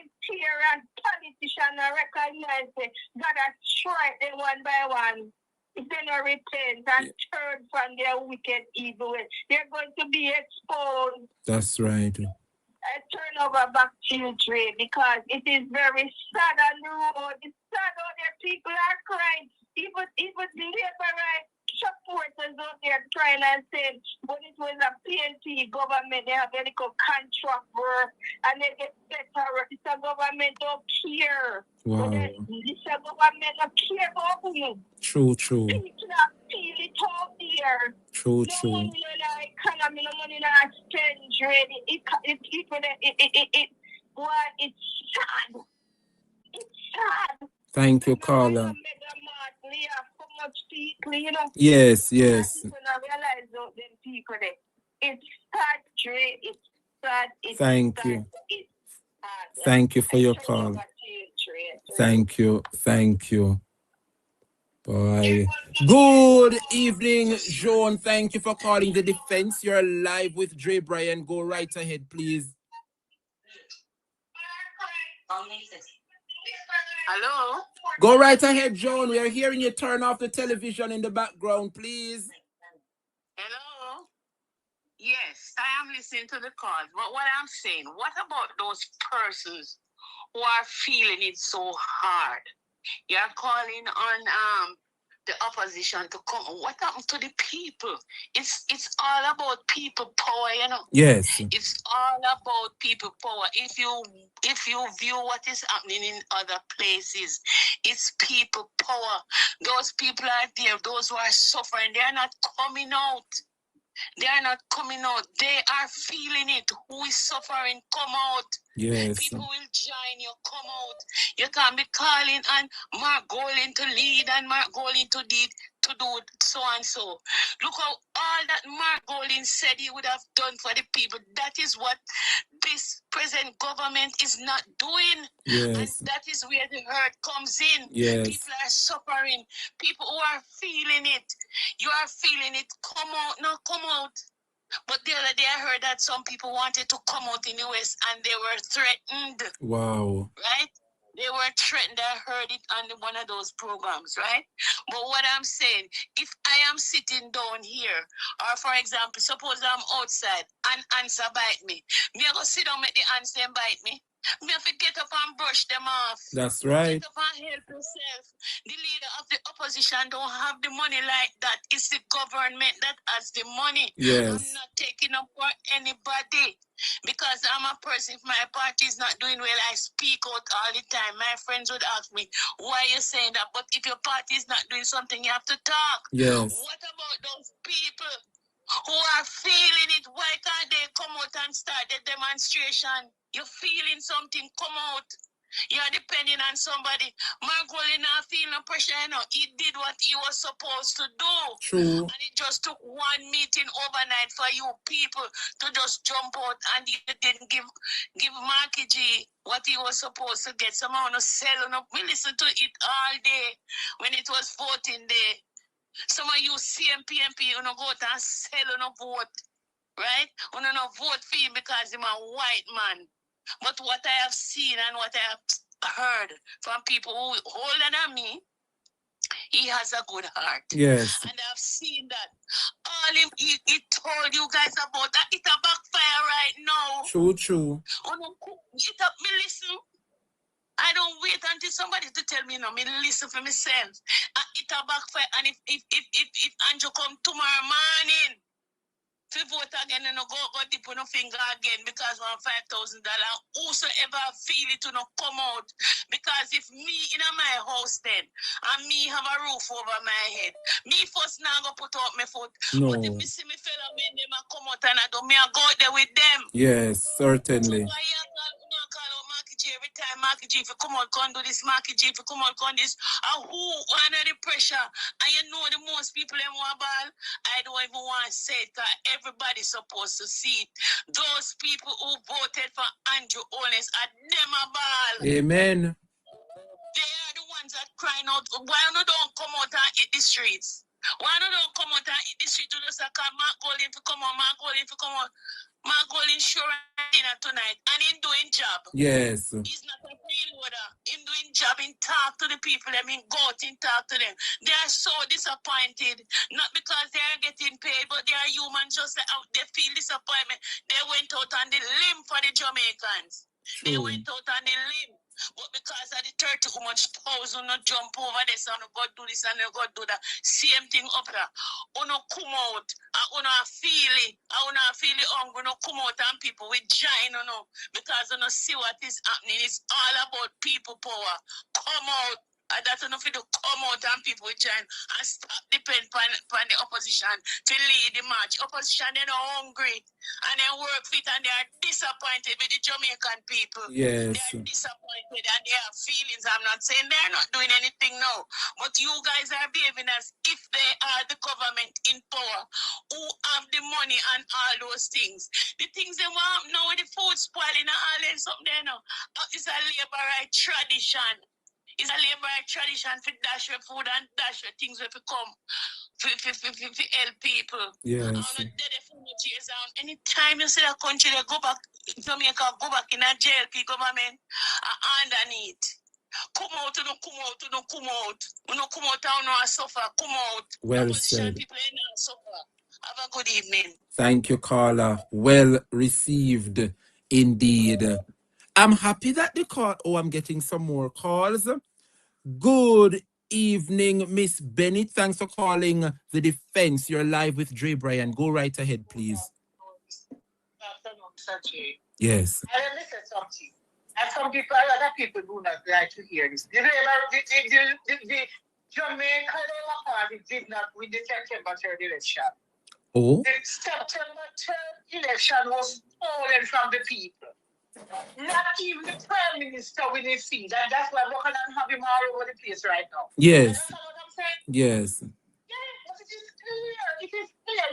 and politicians recognize that God has struck them one by one. If they don't repent and turn from their wicked evil ways, they're going to be exposed. That's right. I turn over back to you, Dre, because it is very sad on the road. It's sad out there. People are crying. Even the labor rights supporters out there trying and saying, when it was a PNP government, they have any contract work and they get better work. It's a government don't care. Wow. It's a government don't care about you. True. People are feel it out there. True. No money in the economy, no money in the exchange rate. It's sad. It's sad. Thank you, Carla. People, you know. Yes. People don't realize those people there. It's sad, Dre. It's sad. It's Thank sad. you. It's sad. Thank you for your call. Thank you. Bye. Good evening, Joan. Thank you for calling the defense. You're live with Dre Bryan. Go right ahead, please. Hello? Go right ahead, Joan. We are hearing you. Turn off the television in the background, please. Hello? Yes, I am listening to the calls. But what I'm saying, what about those persons who are feeling it so hard? You're calling on the opposition to come. What happened to the people? It's all about people power, you know. Yes. It's all about people power. If you view what is happening in other places, it's people power. Those people are there, those who are suffering, they are not coming out. They are not coming out. They are feeling it. Who is suffering, come out. Yes. People will join you, come out. You can't be calling and Mark Golding to lead and Mark Golding to lead. to do so and so. Look how all that Mark Golding said he would have done for the people. That is what this present government is not doing. Yes. And that is where the hurt comes in. Yes. People are suffering. People who are feeling it. You are feeling it. Come out. No, come out. But the other day I heard that some people wanted to come out in the West and they were threatened. Wow. Right? They were threatened. I heard it on one of those programs, right? But what I'm saying, if I am sitting down here, or for example, suppose I'm outside and ants bite me, me I go sit down, make the ants them bite me. Me have to get up and brush them off. That's right. Get up and help yourself. The leader of the opposition don't have the money like that. It's the government that has the money. Yes. I'm not taking up for anybody. Because I'm a person, if my party is not doing well, I speak out all the time. My friends would ask me, why are you saying that? But if your party is not doing something, you have to talk. Yes. What about those people who are feeling it? Why can't they come out and start the demonstration? You're feeling something, come out. You're depending on somebody. Mark Golding not feeling no pressure, you know. He did what he was supposed to do. True. And it just took one meeting overnight for you people to just jump out, and you didn't give Marky G what he was supposed to get. Someone was selling up. We listened to it all day when it was voting day. Some of you CMPMP, you know, go out and sell on a vote. Right? You know, no vote for him because he's a white man. But what I have seen and what I have heard from people who are older than me, he has a good heart. Yes. And I've seen that. All he told you guys about that, it's a backfire right now. True. It up me listen. I don't wait until somebody to tell me no. Me listen for myself. It a backfire. And if Andrew come tomorrow morning, to vote again and go dip on no finger again because $5,000. Whosoever feel it to not come out. Because if me in my house then and me have a roof over my head, me first now go put out my foot. No. But if me see me fellow men them a come out and I do, me I go out there with them. Yes, certainly. So why you call out Marky G every time? Marky G, if you come out, come do this. Marky G, if you come out, come this. And who under the pressure? And you know the most people in one ball. I don't even want to say it because everybody's supposed to see it. Those people who voted for Andrew Holness are them a ball. Amen. They are the ones that crying out. Why don't come out and hit the streets? Why don't come out and hit the streets to just call Mark Golding to come on, Mark Golding to come on. Mark Golding sure dinner tonight and in doing job. Yes. He's not a freeloader. In doing job, in talk to the people, I mean go out and talk to them. They are so disappointed. Not because they are getting paid, but they are human just like they feel disappointment. They went out on the limb for the Jamaicans. True. They went out on the limb. But because of the 30 how much thousand not jump over this and go do this and go do that. Same thing up there. Uno come out and uno feel it. And uno feel it hungry. Uno come out and people with giant because uno see what is happening. It's all about people power. Come out. And that's enough to come out and people will join and stop depend on the opposition to lead the march. Opposition, they're not hungry and they work fit and they are disappointed with the Jamaican people. Yes. They are disappointed and they have feelings. I'm not saying they're not doing anything now, but you guys are behaving as if they are the government in power who have the money and all those things. The things they want now with the food spoiling and all that something there now. It's a labor right tradition. It's a labor tradition for dash your food and dash your things when you come for help people. Yes. Anytime you see a country, they go back, Jamaica, go back in a jail, people government, underneath. Come out, come out, come out. Come out, and suffer, come out. Well said. People suffer. Have a good evening. Thank you, caller. Well received indeed. I'm happy that the call. Oh, I'm getting some more calls. Good evening, Miss Bennett. Thanks for calling the defense. You're live with Dre Bryan. Go right ahead, please. Yes. I listen something. And some people, other people do not like to hear this. The Jamaica Labour Party did not win the September 3rd election. Oh? The September 3rd election was stolen from the people. Not even the Prime Minister will see that. That's why we're going to have him all over the place right now. Yes. You understand what I'm saying? Yes. Yeah.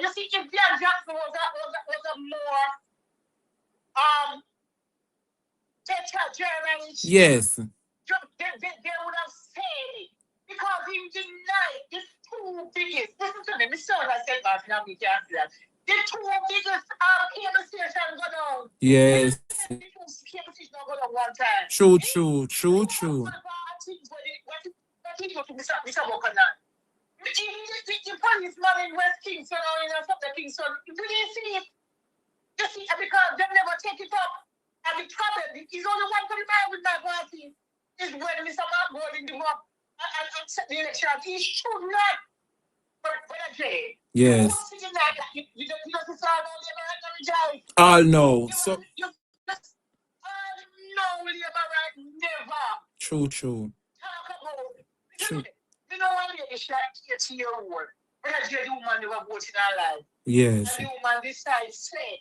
you see, if Jan Jackson was a more better journalist, Yes. they would have said it. Because he denied the two biggest, listen to me, Mr. I said that now we can't do that. The two biggest cable stations go down. Yes. The two cable stations go down one time. True, true, true, true. The policeman in West Kingston or in South Kingston, we didn't see it. You see, because they never take it up. And the problem is only one thing with my party is when Mr. Mark holding them up and set the election. He should not. But again, yes. You don't say all the all no. So all no, never. True, true. Talk about True. you know what lady she like to your word. But the woman never voted in her life. Yes. And the woman decides say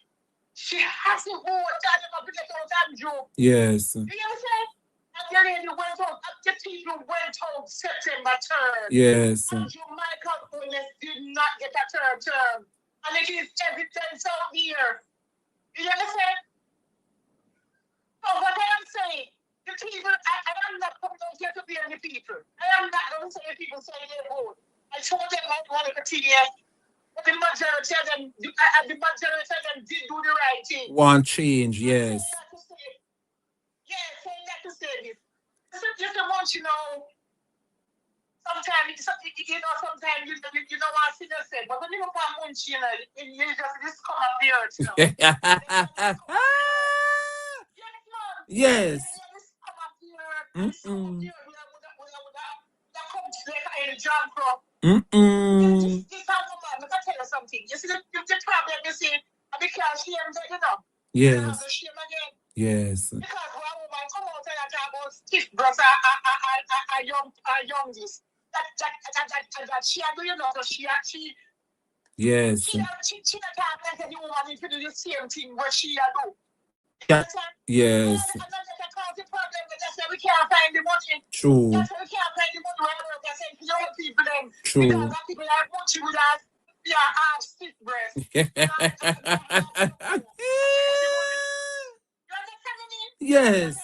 she has to vote that never get out that joke. Yes. You understand? And the lady went out, the people went out September 3rd. Yes. And Jamaica police did not get a third term. And it is evidence out here. You understand? So what I am saying, the people, I am not coming out here to blame the people. I am not going to say the people say they vote. I told them I want to continue. But the majority of them, did do the right thing. One change, yes. Yes, saying that to say this. Just want you know, sometimes you know what I see them say, but when you look at Munch, you know, you just come up the earth, you know. Yes. You see the problem you see, because she am you know. Yes. Yes. Because one woman come out and talk about stiff breast a young this. That she do you know, so she yes. She not talk like the woman if you do the same thing what she do. Yeah. Yes. We can't find the money. True. That's why we can't find the money. That's why we young people then. True. Because people like Munchie with us, yeah, stiff breast. Yes.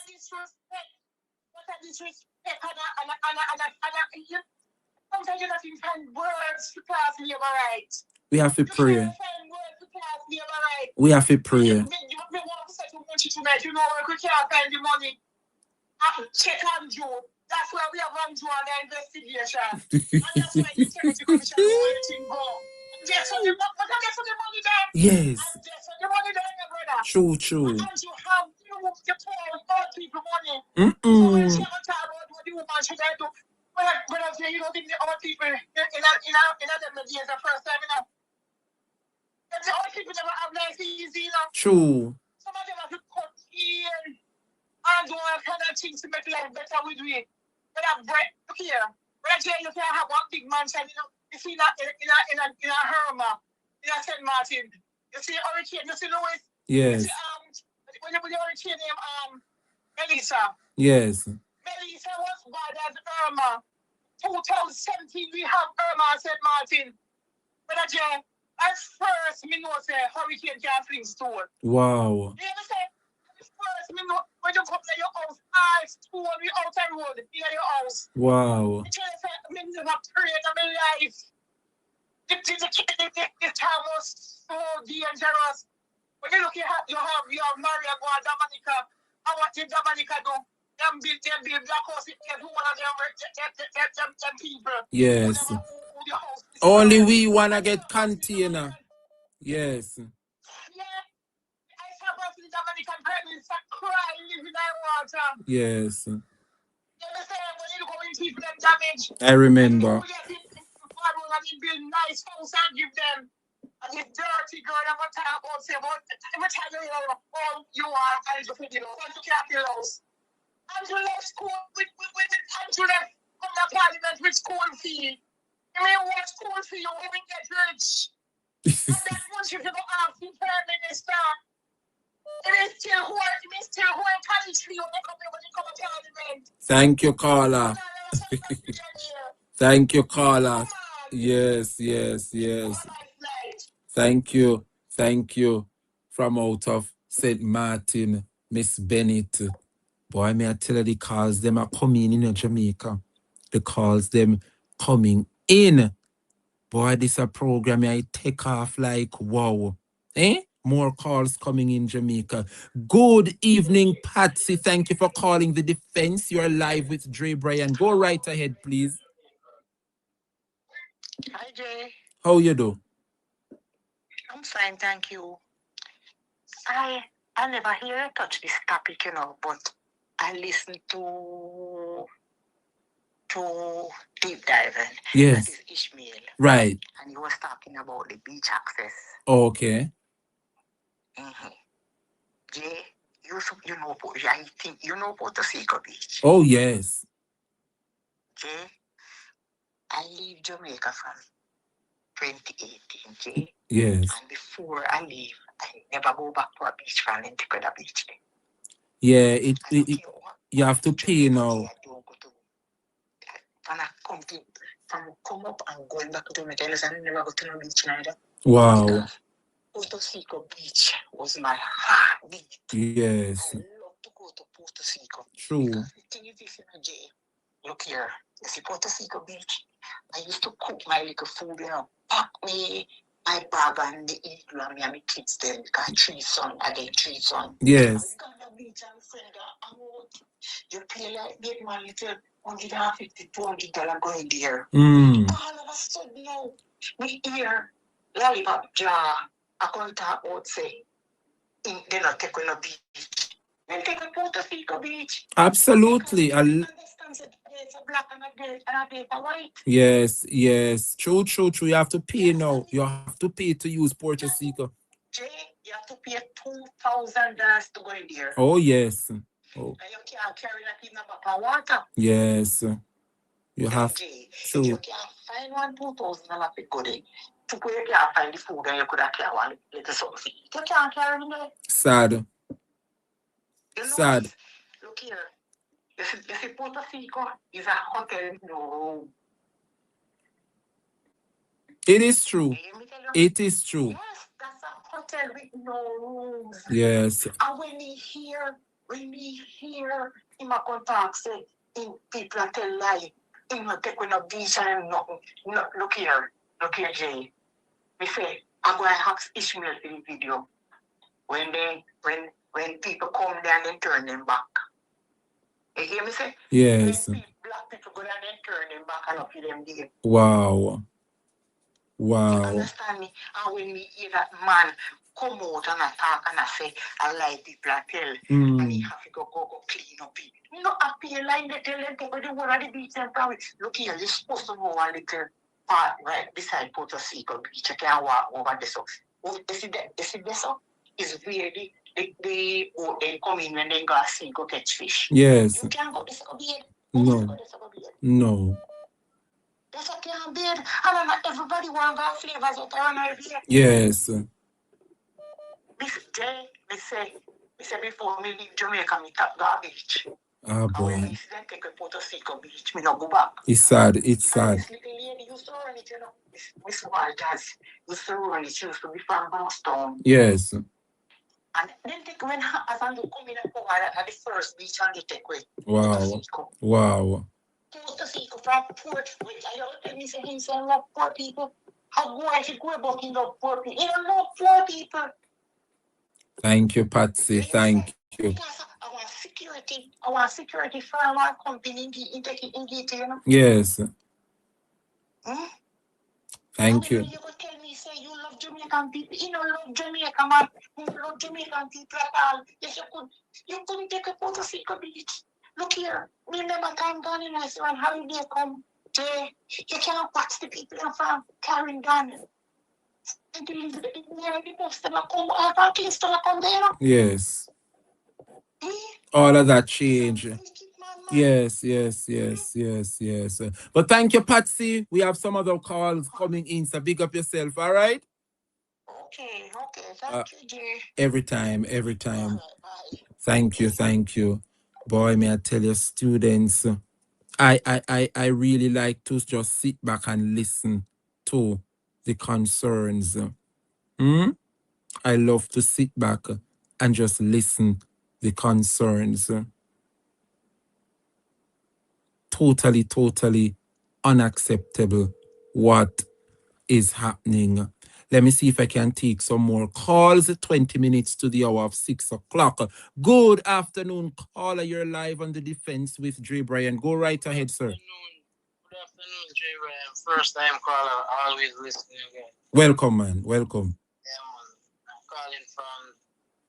Sometimes you don't even find words to pass me over right. We have to pray. You can't find words to pass me over right. We have to pray. You want to say to Munchie tonight, you know where we can't find the money. Check on Joe. That's why we have on Joe on the investigation. And that's why the security commission know everything go. That's what the money there. Yes. And that's what the money there, my brother. True, true. And you have the poor old people money. So when she ever talk about what the woman should I do, when I say you don't think the old people in them days the first time, you know. And the old people never have life easy, you know. True. Some of them have to cut in and do all kind of things to make life better with we. But I break here. But I tell you, can have one big mansion, you know. You see that in a Herma, in a St. Martin. You see hurricane, you see Louis? Yes. You see, when you put the hurricane name, Melissa. Yes. Melissa was bad as Irma. 2017, we have Irma and St. Martin. But again, at first, me know say hurricane can't fling store. Wow. You understand? At first, me know when you come to your house, ice, two on the outer road, near your house. Wow. You tell us, me never prayed in my life. The time was so dangerous. When you look at you have Maria go to Dominica, and what did Dominica do? Them build black house in every one of them people. Yes. Only we wanna get container. Yes. Yeah. I saw about the Dominican pregnant crying, living in water. Yes. You understand? When you go in people them damage. I remember. Build nice house and give them. And this dirty girl I'm gonna talk about say about every time you know all you are and you think you know what you can't feel house. Andrew left school with Andrew left from the parliament with school fee. You mean what school fee you even get rich? And then once you go ask the prime minister, it is still who college fee when you come to parliament. Thank you, caller. Thank you, caller. Yes, yes, yes. Thank you. Thank you. From out of St. Martin, Miss Bennett. Boy, may I tell you, the calls them are coming in Jamaica. The calls them coming in. Boy, this a program I take off like wow. Eh? More calls coming in Jamaica. Good evening, Patsy. Thank you for calling the defense. You're live with Dre Bryan. Go right ahead, please. Hi, Jay. How you do? I'm fine, thank you. I never hear you touch this topic, but I listen to Deep Diving. Yes. That is Ishmael. Right. And he was talking about the beach access. Okay. Mm-hmm. Jay, I think you know Puerto Rico Beach. Oh, yes. Jay, I leave Jamaica from 2018, Jay. Yes. And before I leave, I never go back to a beach from Antiqueda Beach. Yeah, you have to pay now. When I come up and going back to Jamaica, I never go to no beach neither. Wow. Puerto Rico Beach was my heartbeat. Yes. I love to go to Puerto Rico. True. Because the thing is this, Jay. Look here, you see Puerto Rico Beach. I used to cook my little food, pack me my bag and the igloo and me and my kids then because 3 sons, I get 3 sons. Yes. You pay like big man, little $150, $200 going there. Mm. All of a sudden now, we hear Lollipop Jar, I can't talk about say, they're not taking a beach. They take a Puerto Rico Beach. Absolutely. It's a black and a paper white. Yes, yes. True. You have to pay now. You have to pay to use Puerto Rico. Jay, you have to pay $2,000 to go in there. Oh, yes. Oh. And you can't carry that in a bottle of water. Yes. You have Jay, true. if you can't find $1,000 to go there, to go you can't find the food and you could have carried one little something. You can't carry it there. Sad. You know Sad. what? Look here. You see Puerto Rico is a hotel with no room. It is true. It is true. Yes, that's a hotel with no rooms. Yes. And when we hear him a contact say people tell lie, him not take no beach and nothing. No, look here, Jay. Me say, I'm going to ask Ishmael for the video. When people come there and then turn them back. You hear me say? Yes. When black people go there and then turn them back and up to them there. Wow. You Wow. understand me? And when we hear that man come out and attack and I say, I like people I tell, and he have to go clean up it. You know, I feel like they tell them to go the one of the beach and probably, look here, you're supposed to go a little part right beside Puerto Rico Beach. You can walk over there. So, you see this up? Is where they come in when they go see go catch fish. Yes. You can't go this bed. No. No. That's a can't bed. And not everybody want to have flavors out of an idea. Yes. Me say before me leave Jamaica, me tap garbage. Ah, And when boy. me then take a Puerto Rico Beach, me no go back. It's sad. It's sad. This little lady used to run it, Miss Walters used to run it. She used to be from Boston. Yes. And then take when as I come in and go at the first beach and they take away. Wow. Wow. Puerto Rico from Port, which I don't tell me say him say love poor people. How go I should go about in love poor people? He don't love poor people. Thank you, Patsy. Thank you. Because I want security for our company in the you know. Yes. Thank you. You could tell me, say you love Jamaican people. You don't love Jamaica, man. You love Jamaican people at all. Yes, you couldn't take a Puerto Rico Beach. Look here. Remember time gone in us when holiday come. Jay, you can't watch the people from carrying gun. Yes. All of that change. Yes. But thank you, Patsy. We have some other calls coming in, so big up yourself, all right? Okay. Thank you, Jay. Every time. Thank you. Boy, may I tell you, students, I really like to just sit back and listen to the concerns I love to sit back and just listen the concerns. Totally unacceptable what is happening. Let me see if I can take some more calls. 20 minutes to the hour of 6 o'clock. Good afternoon, caller. You're live on the defense with Dre Bryan. Go right ahead, sir. Good afternoon, Jay Ryan. First time caller, always listening again. Welcome, man. Welcome. Yeah, man. I'm calling from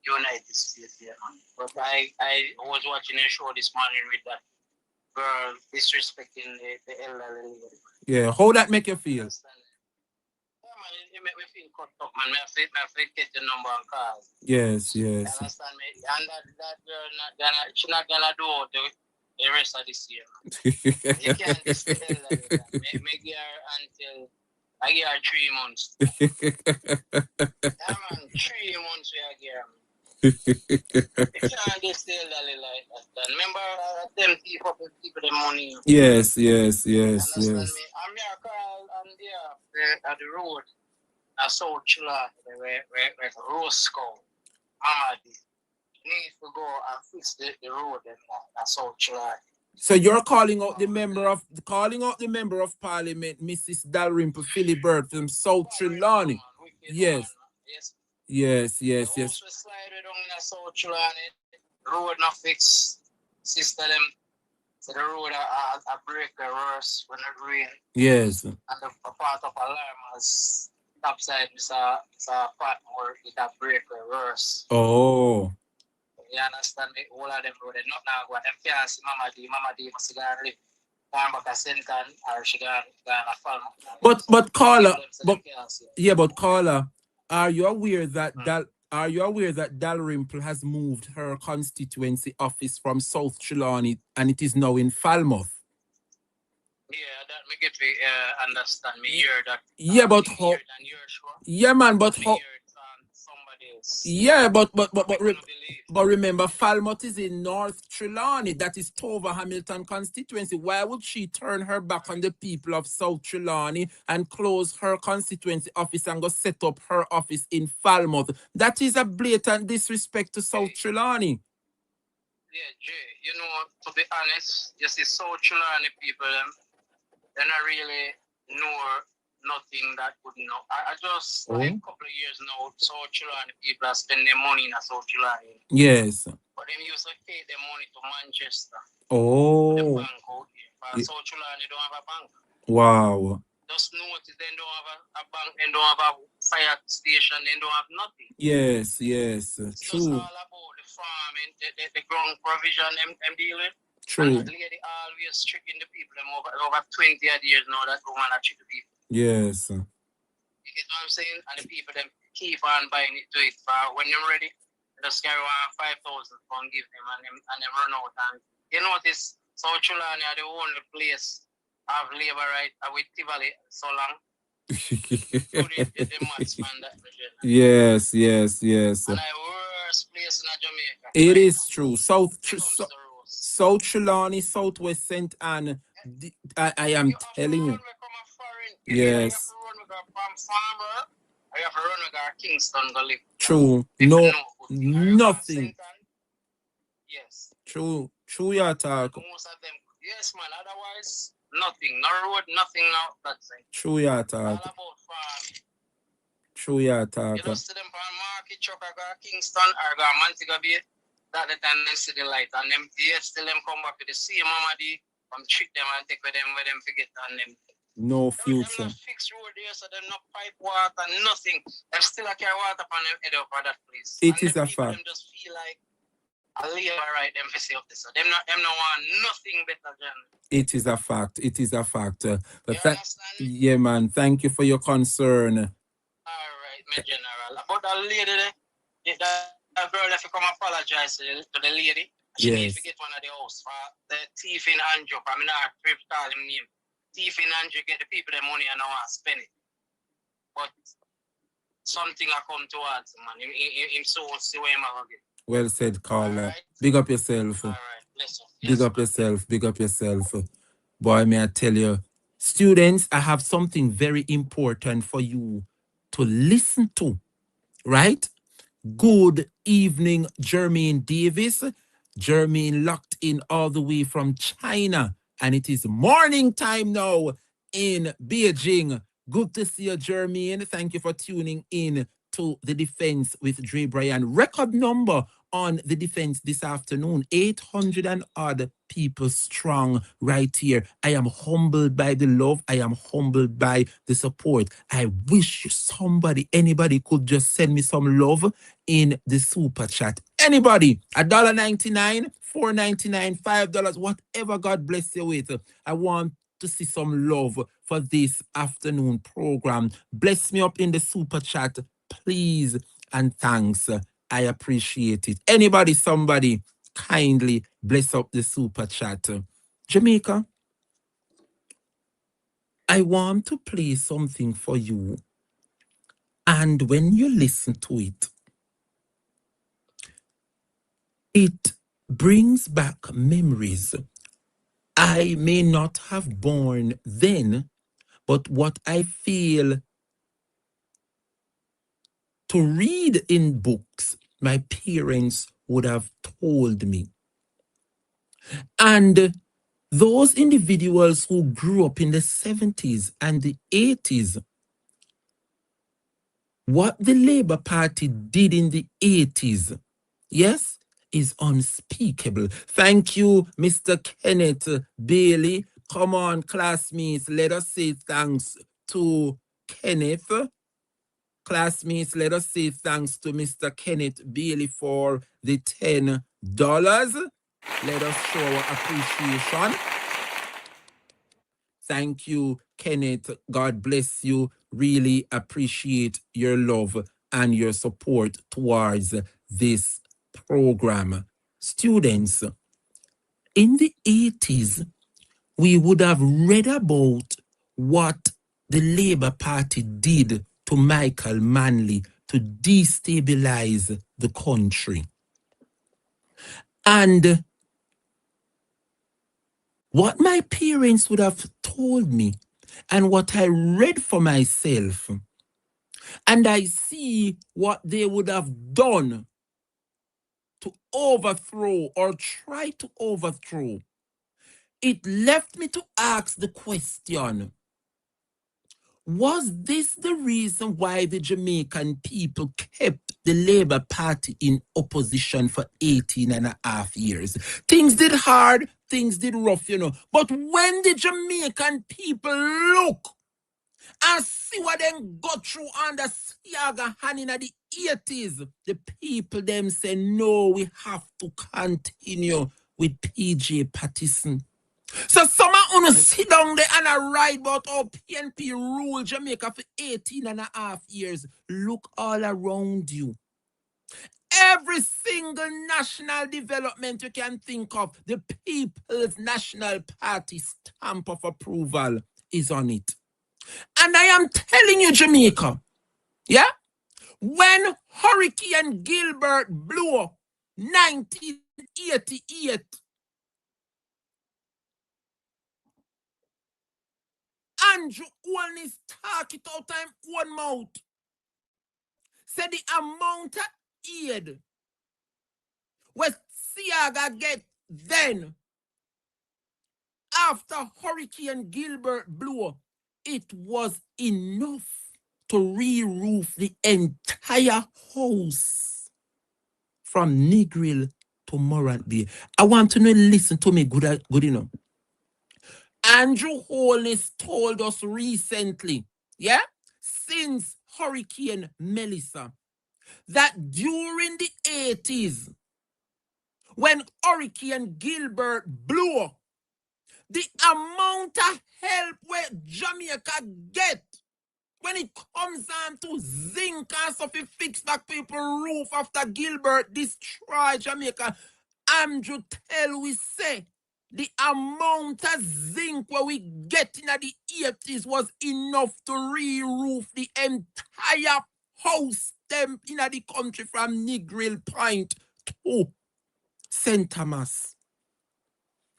United States here, man. But I was watching a show this morning with that girl disrespecting the elderly. Yeah, how that make you feel? Yeah, man, it make me feel cut up, man. I feel get the number and call. Yes. You understand me? And that girl she's not gonna do the rest of this year. You can't just tell that. Make her until I give her 3 months. Yeah, man, 3 months we are here. You can't just tell that like that. Remember them people the money. Yes. Understand me? I'm here call on at the road. I saw Chula where Roscoe. Mamadi need to go and fix the road and I saw Chula. So you're calling out the member of parliament, Mrs. Dalrymple Philibert from South Trelawney. Yes. Yes. Slide down in South Trelawney. Road not fixed. Sister them. So the road a break reverse when it rain. Yes. And the part of alarm has topside is a part where it a break reverse. Oh. You understand me? All of them road, not now go. Them can't see Mama D must go and live. Come back a Senton or she gonna fall. But caller, caller, are you aware that Dalrymple has moved her constituency office from South Trelawney and it is now in Falmouth? Yeah, that make it understand me hear that. Yeah, but how? Yeah, man, but how? Yeah, but remember, Falmouth is in North Trelawney. That is Tover Hamilton constituency. Why would she turn her back on the people of South Trelawney and close her constituency office and go set up her office in Falmouth? That is a blatant disrespect to South Trelawney. Yeah, Jay, you know, to be honest, you see South Trelawney people, they're not really know nothing that would know. I just like a couple of years now, South Trelawney people are spending money in South Trelawney. Yes. But them used to take their money to Manchester. Oh. The bank out here. But South Trelawney don't have a bank. Wow. Just notice they don't have a bank, they don't have a fire station, they don't have nothing. Yes. It's True. just all about the farming, the ground provision them dealing. True. And that lady always tricking the people. Them over 20 years now that woman that trick the people. Yes. You get what I'm saying? And the people them keep on buying it to it. When you're ready, just carry on 5,000 pounds, give them and them run out. And you notice South Trelawney are the only place have labor right with Tivoli so long. Yes. And the worst place in Jamaica. It is true. South Trelawney, Southwest St. Anne. I am telling you. Yes. True. No, nothing. Yes. True, you talk. Most of them, yes, man. Otherwise, nothing. No road, nothing now. That's it. True, you talk. All about farming. True, you talk. You just see them on market truck, I got Kingston, or got Montego Bay. That the time they see the light, and them yes, still them come back to the same Mama D, treat them and take with them where them forget on them. No future. Them not fix road there, so them not pipe water, nothing. Them still carry water upon them head up for that place. It is a fact. Them just feel like I live right them for safety. So them not want nothing better than. It is a fact. But yeah, man. Thank you for your concern. All right, my general. About that lady there, that girl if you come apologize to the lady. She needs to get one of the house for the thief in Andrew. I mean, I have to call him name. Thief in Andrew get the people the money and I want to spend it. But something I come towards him, man. Him so see where I'm going to get. Well said, caller. Right. Big up yourself. All right, listen. Big up yourself. Boy, may I tell you, students, I have something very important for you to listen to. right? Good evening, Jermaine Davis. Jermaine locked in all the way from China. And it is morning time now in Beijing. Good to see you, Jermaine. Thank you for tuning in to The Defense with Dre Bryan. Record number on The Defense this afternoon. 800 and odd people strong right here. I am humbled by the love. I am humbled by the support. I wish somebody, anybody could just send me some love in the super chat. Anybody, $1.99, $4.99, $5, whatever God bless you with. I want to see some love for this afternoon program. Bless me up in the super chat, please, and thanks. I appreciate it. Anybody, somebody, kindly bless up the super chat. Jamaica, I want to play something for you. And when you listen to it, it brings back memories. I may not have born then, but what I feel to read in books, my parents would have told me. And those individuals who grew up in the 70s and the 80s, what the Labour Party did in the 80s, yes, is unspeakable. Thank you, Mr. Kenneth Bailey. Come on, classmates, let us say thanks to Kenneth. Classmates, let us say thanks to Mr. Kenneth Bailey for the $10. Let us show our appreciation. Thank you, Kenneth. God bless you. Really appreciate your love and your support towards this program. Students, in the 80s, we would have read about what the Labour Party did to Michael Manley to destabilize the country. And what my parents would have told me and what I read for myself, and I see what they would have done to overthrow or try to overthrow, it left me to ask the question, was this the reason why the Jamaican people kept the Labour Party in opposition for 18 and a half years? Things did hard, things did rough, But when the Jamaican people look and see what they got through under Siaga hand in the 80s, the people them say, no, we have to continue with PJ Patterson. So some of you sit down there and I write about how PNP ruled Jamaica for 18 and a half years. Look all around you. Every single national development you can think of, the People's National Party stamp of approval is on it. And I am telling you, Jamaica, yeah? When Hurricane Gilbert blew up 1988, Andrew Holness talk it out time one mouth. Said the amount of aid what Siaga get then after Hurricane Gilbert blew up, it was enough to re-roof the entire house from Negril to Morant Bay. I want to know, listen to me good enough. Andrew Holness told us recently, yeah, since Hurricane Melissa, that during the 80s, when Hurricane Gilbert blew up, the amount of help where Jamaica get when it comes down to zinc and stuff, it fix back people roof after Gilbert destroy Jamaica. Andrew tell we say the amount of zinc where we get in the 80s was enough to re-roof the entire house them in the country from Negril Point to St. Thomas.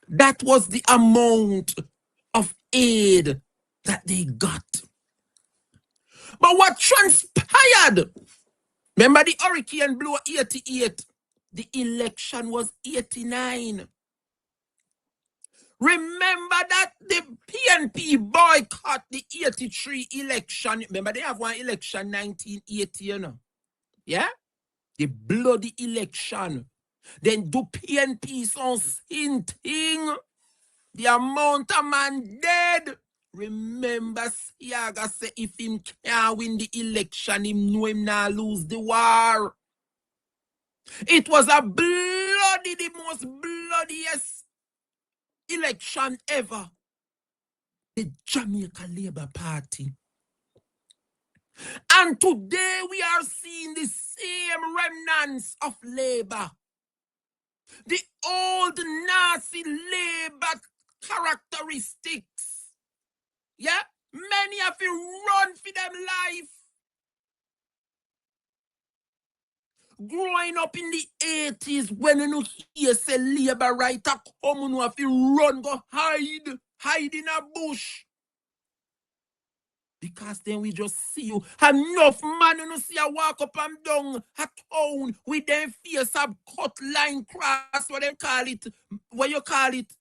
That was the amount of aid that they got. But what transpired Remember the hurricane blew 88. The election was 89. Remember that the PNP boycott the 83 election. Remember they have one election 1980, you know. Yeah? The bloody election. Then do PNP some hinting. The amount of man dead. Remember, Siaga say if him can't win the election, him know him not lose the war. It was a bloody, the most bloodiest election ever. The Jamaica Labour Party. And today we are seeing the same remnants of Labour. The old Nazi Labour characteristics. Yeah? Many of you run for them life. Growing up in the 80s, when you hear say Labour right a come, you have to run, go hide in a bush. Because then we just see you. Enough man you see a walk up and down a town with them face a cut line cross, what they call it, what you call it,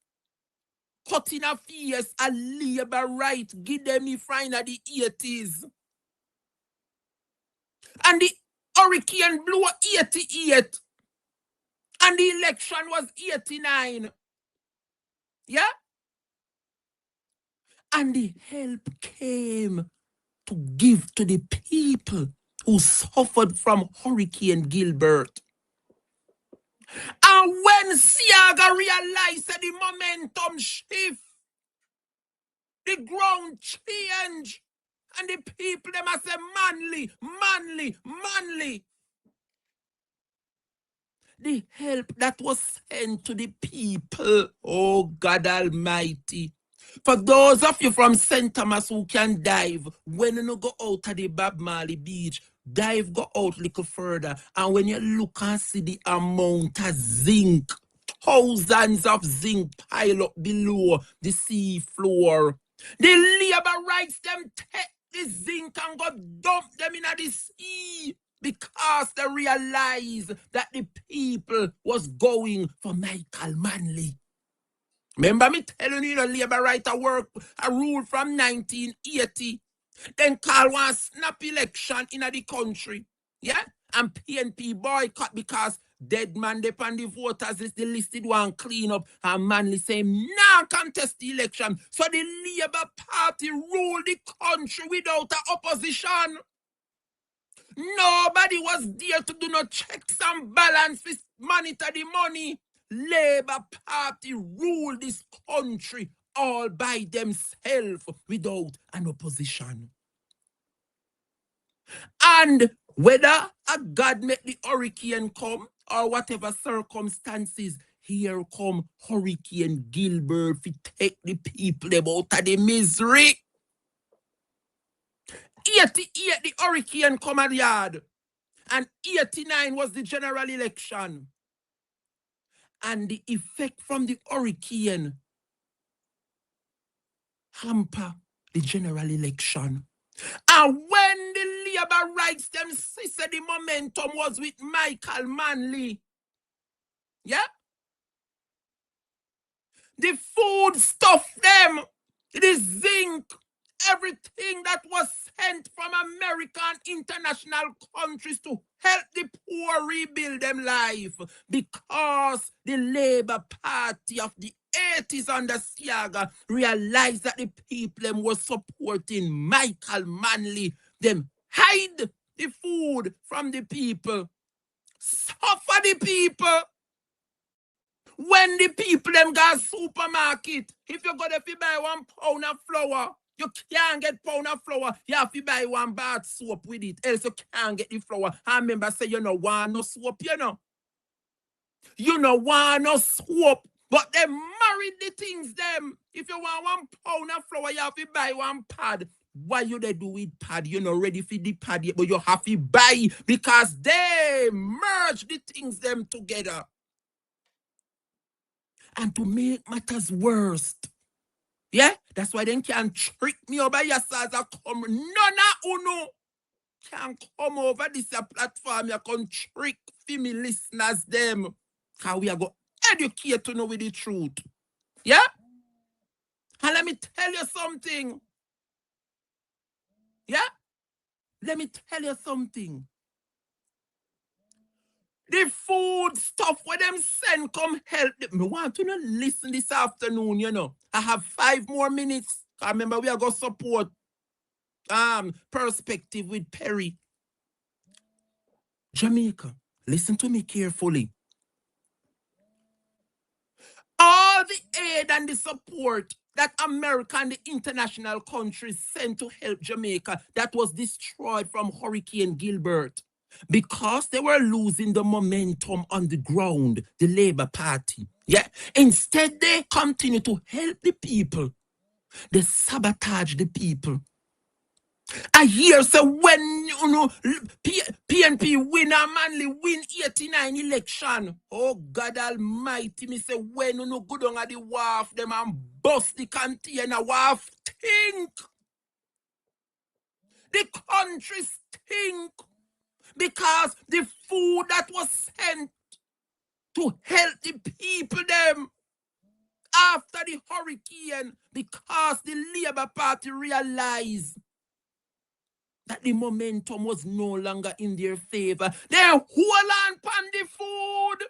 cutting a face, a Labour right, give them me find at the 80s. And the hurricane blew 88. And the election was 89. Yeah? And the help came to give to the people who suffered from Hurricane Gilbert. And when Siaga realized that the momentum shift, the ground change, and the people, they must say, manly, manly, manly. The help that was sent to the people, oh God Almighty. For those of you from St. Thomas who can dive, when you go out to the Bob Marley Beach, dive, go out a little further. And when you look and see the amount of zinc, thousands of zinc pile up below the sea floor, the Labour rights them take the zinc and go dump them in the sea because they realized that the people was going for Michael Manley. Remember me telling you, Labour right to work a rule from 1980. Then call one snap election in the country. Yeah? And PNP boycott because dead man depend the voters is the listed one clean up and Manley say nah contest the election. So the Labour Party ruled the country without an opposition. Nobody was there to do no checks and balance to monitor the money. Labour Party ruled this country all by themselves without an opposition. And whether a God make the hurricane come or whatever circumstances, here come Hurricane Gilbert to take the people out of the misery. 88 the hurricane come at the yard. And 89 was the general election. And the effect from the hurricane hamper the general election. And when the Labour rights them said the momentum was with Michael Manley. Yeah? The food stuff them, the zinc, everything that was sent from America and international countries to help the poor rebuild them life, because the Labour Party of the 80s under Siaga realized that the people them were supporting Michael Manley. Them hide the food from the people, suffer the people. When the people them go supermarket, if you go there to buy 1 pound of flour, you can't get pound of flour. You have to buy 1 bar soap with it, else you can't get the flour. I remember say you know want no soap, you know. You know want no soap, but they married the things them. If you want 1 pound of flour, you have to buy 1 pad. Why you they do with pad? You're not ready for the pad yet, but you have to buy because they merge the things them together. And to make matters worse, yeah, that's why they can't trick me over yourselves. None of uno. can come over this platform, you can trick me listeners them. How we are going to educate to know with the truth. Yeah? And let me tell you something. Yeah? Let me tell you something. The food stuff where them send come help them. Me want to listen this afternoon, you know. I have 5 more minutes. I remember we are going to support Perspective with Perry. Jamaica, listen to me carefully. All the aid and the support that America and the international countries sent to help Jamaica that was destroyed from Hurricane Gilbert because they were losing the momentum on the ground, the Labour Party. Yeah. Instead, they continue to help the people. They sabotage the people. I hear so when you know PNP win a manly win 89 election. Oh God Almighty, me say when you know good on at the wharf them and bust the container wharf stink. The country stink because the food that was sent to help the people them after the hurricane because the Labour Party realized that the momentum was no longer in their favor. They hold on pan the food.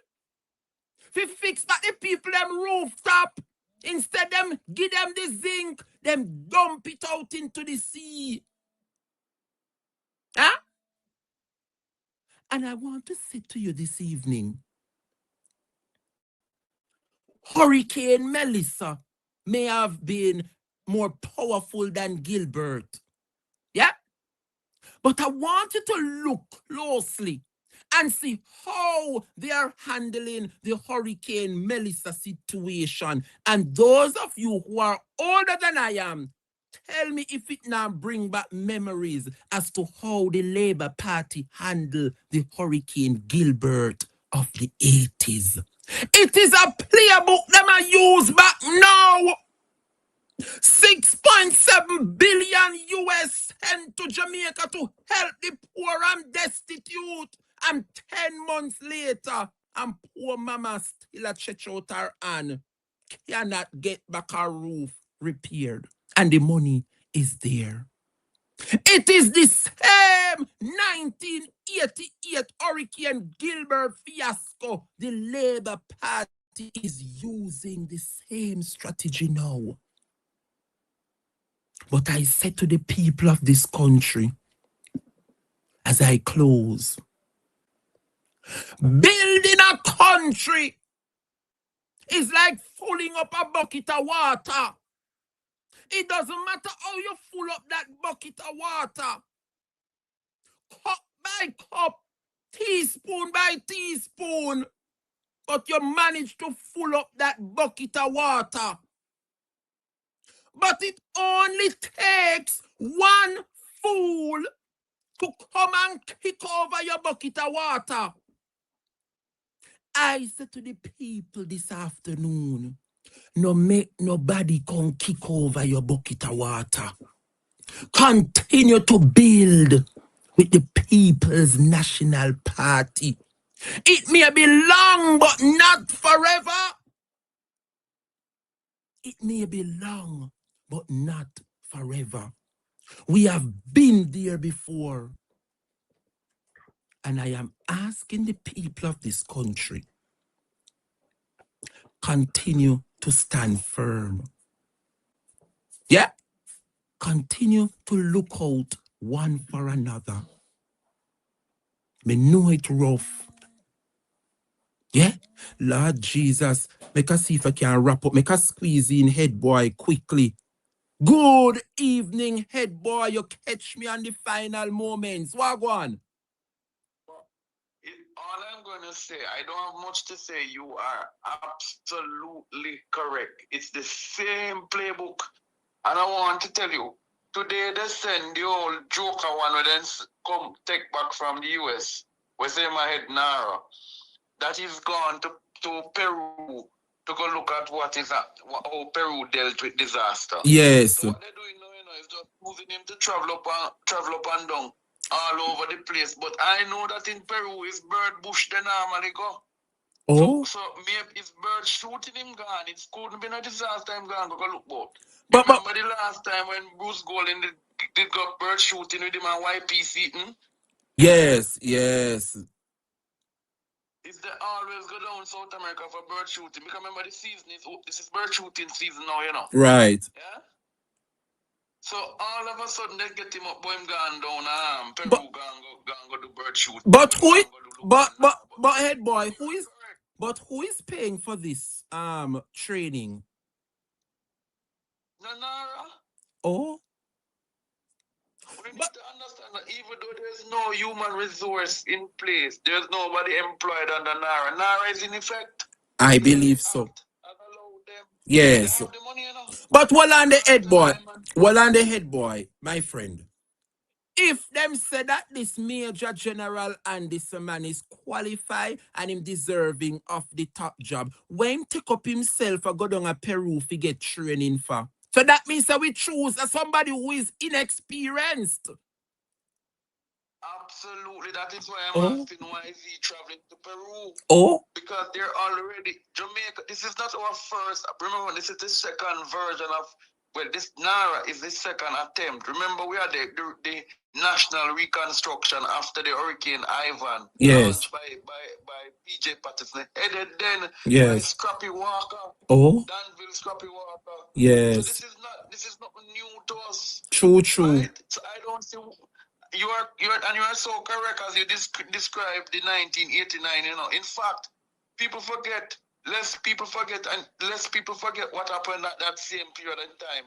If fix that the people them rooftop. Instead them give them the zinc, them dump it out into the sea. Huh? And I want to say to you this evening, Hurricane Melissa may have been more powerful than Gilbert. Yeah? But I want you to look closely and see how they are handling the Hurricane Melissa situation. And those of you who are older than I am, tell me if it now bring back memories as to how the Labour Party handled the Hurricane Gilbert of the 80s. It is a playbook them I use back now. 6.7 billion US sent to Jamaica to help the poor and destitute. And 10 months later, and poor mama still at stretch out her hand, cannot get back her roof repaired. And the money is there. It is the same 1988 Hurricane Gilbert fiasco. The Labour Party is using the same strategy now. But I said to the people of this country, as I close, building a country is like filling up a bucket of water. It doesn't matter how you fill up that bucket of water. Cup by cup, teaspoon by teaspoon. But you manage to fill up that bucket of water. But it only takes one fool to come and kick over your bucket of water. I said to the people this afternoon, no make nobody come kick over your bucket of water. Continue to build with the People's National Party. It may be long, but not forever. It may be long, but not forever. We have been there before. And I am asking the people of this country, continue to stand firm. Yeah? Continue to look out one for another. Me know it rough. Yeah? Lord Jesus, make us see if I can wrap up. Make us squeeze in head boy quickly. Good evening, head boy. You catch me on the final moments. Wagwan. All I'm going to say, I don't have much to say. You are absolutely correct. It's the same playbook. And I want to tell you, today they send the old Joker one where then come take back from the US. We say my head narrow. That is gone to Peru to go look at how Peru dealt with disaster. Yes. So what they're doing now, is just moving him to travel up and down. all over the place. But I know that in Peru, it's bird bush they normally go. Oh. So maybe it's bird shooting him gone. It couldn't be a disaster him gone. Go look boat. But Remember the last time when Bruce Golden did go bird shooting with him and YP eating? Yes, yes. Is they always go down South America for bird shooting? Because remember the season this is bird shooting season now, you know. Right. Yeah. So all of a sudden they get him up, boy, him gone down. Peru gone go do bird shooting. But who? But head boy, who is paying for this training? Nanara. Oh. We need to understand that even though there's no human resource in place, there's nobody employed under NARA. NARA is in effect. I believe so. Yes. They have the money, you know. But while on the head boy, my friend, if them say that this Major General and this man is qualified and him deserving of the top job, when take up himself and go down to Peru to get training for? So that means that we choose somebody who is inexperienced. Absolutely. That is why I'm asking why is he traveling to Peru? Oh. Because they're already Jamaica. This is not our first. Remember, this is the second version of. Well, this NARA is the second attempt. Remember, we had the national reconstruction after the Hurricane Ivan. Yes. Launched by PJ Patterson. Headed then by Yes. Scrappy Walker. Oh. Danville Scrappy Walker. Yes. So this is not new to us. True. Right? So I don't see. You are so correct as you described the 1989. You know, in fact, people forget. Less people forget what happened at that same period of time.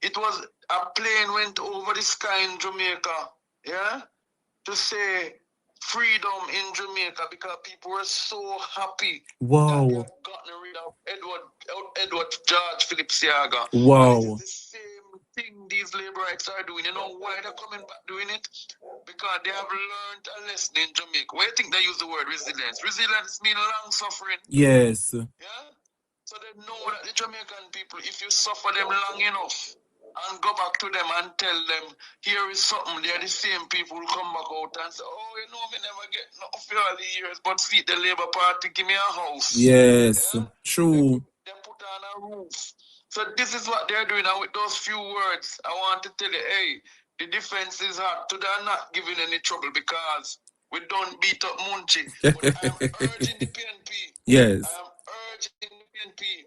It was a plane went over the sky in Jamaica, yeah, to say freedom in Jamaica because people were so happy that they had gotten rid of Edward George Phillips Yaga. Wow. And it is the same thing these labor rights are doing. You know why they're coming back doing it? Because they have learned a lesson in Jamaica. Where do you think they use the word resilience? Resilience means long suffering. Yes. Yeah? So they know that the Jamaican people, if you suffer them long enough and go back to them and tell them, here is something, they're the same people who come back out and say, oh, you know, me never get nothing for all the years, but see, the Labour Party give me a house. Yes. Yeah? True. They put on a roof. So this is what they're doing. And with those few words, I want to tell you, hey, the defense is hard. Today I'm not giving any trouble because we don't beat up Munchie. But I'm urging the PNP. Yes. I'm urging the PNP.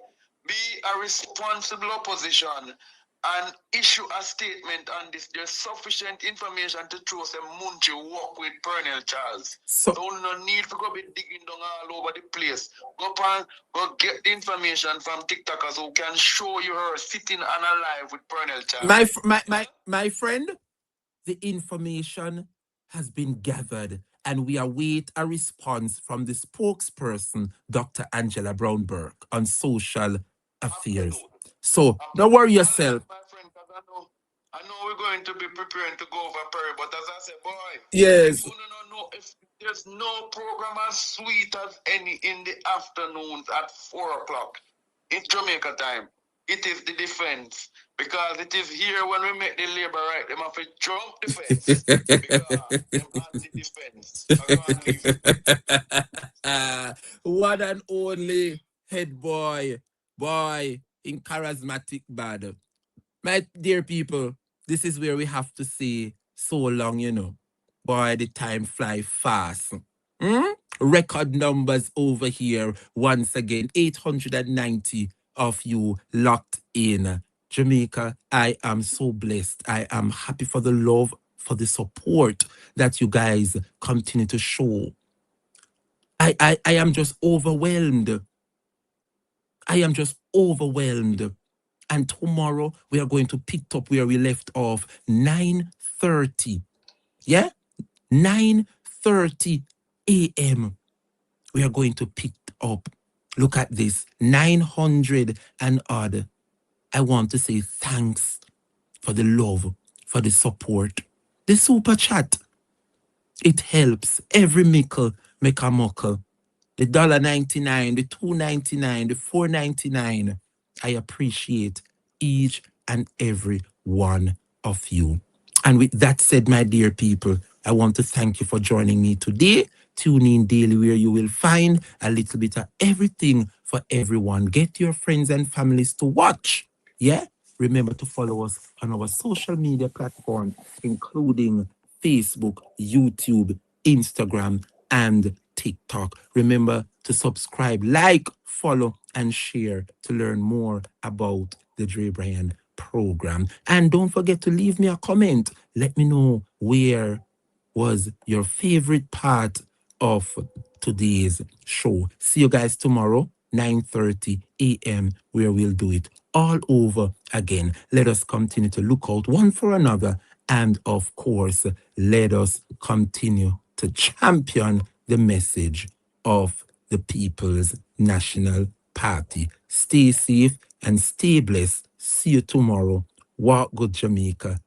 Be a responsible opposition and issue a statement on this. There's sufficient information to throw some Munchie work with Pernell Charles. So no need to go be digging down all over the place. Go get the information from TikTokers who can show you her sitting and alive with Pernell Charles. My friend, the information has been gathered and we await a response from the spokesperson, Dr. Angela Brownberg, on social affairs. Absolutely. So don't worry yourself. My friend, I know we're going to be preparing to go over Perry, but as I said, boy, yes. If there's no program as sweet as any in the afternoons at 4 o'clock, it's Jamaica time. It is the defense. Because it is here when we make the labor right, them have to jump the fence. Because them anti-defense. One and only head boy in charismatic bad. My dear people, this is where we have to say so long, you know. Boy, the time fly fast. Record numbers over here. Once again, 890 of you locked in. Jamaica, I am so blessed. I am happy for the love, for the support that you guys continue to show. I am just overwhelmed. I am just overwhelmed. And tomorrow we are going to pick up where we left off, 9:30. Yeah? 9:30 a.m. We are going to pick up. Look at this, 900 and odd. I want to say thanks for the love, for the support. The super chat, it helps. Every mickle make a muckle. The $1.99, the $2.99, the $4.99. I appreciate each and every one of you. And with that said, my dear people, I want to thank you for joining me today. Tune in daily where you will find a little bit of everything for everyone. Get your friends and families to watch. Yeah? Remember to follow us on our social media platforms, including Facebook, YouTube, Instagram, and TikTok. Remember to subscribe, like, follow, and share to learn more about the Dre Bryan program. And don't forget to leave me a comment. Let me know where was your favorite part of today's show. See you guys tomorrow, 9:30 a.m., where we'll do it all over again. Let us continue to look out one for another. And of course, let us continue to champion the message of the People's National Party. Stay safe and stay blessed. See you tomorrow. Walk good, Jamaica.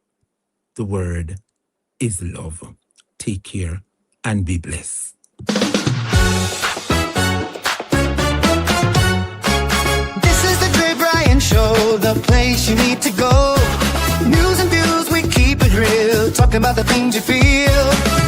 The word is love. Take care and be blessed. This is the Dre Bryan Show, the place you need to go. News and views, we keep it real, talking about the things you feel.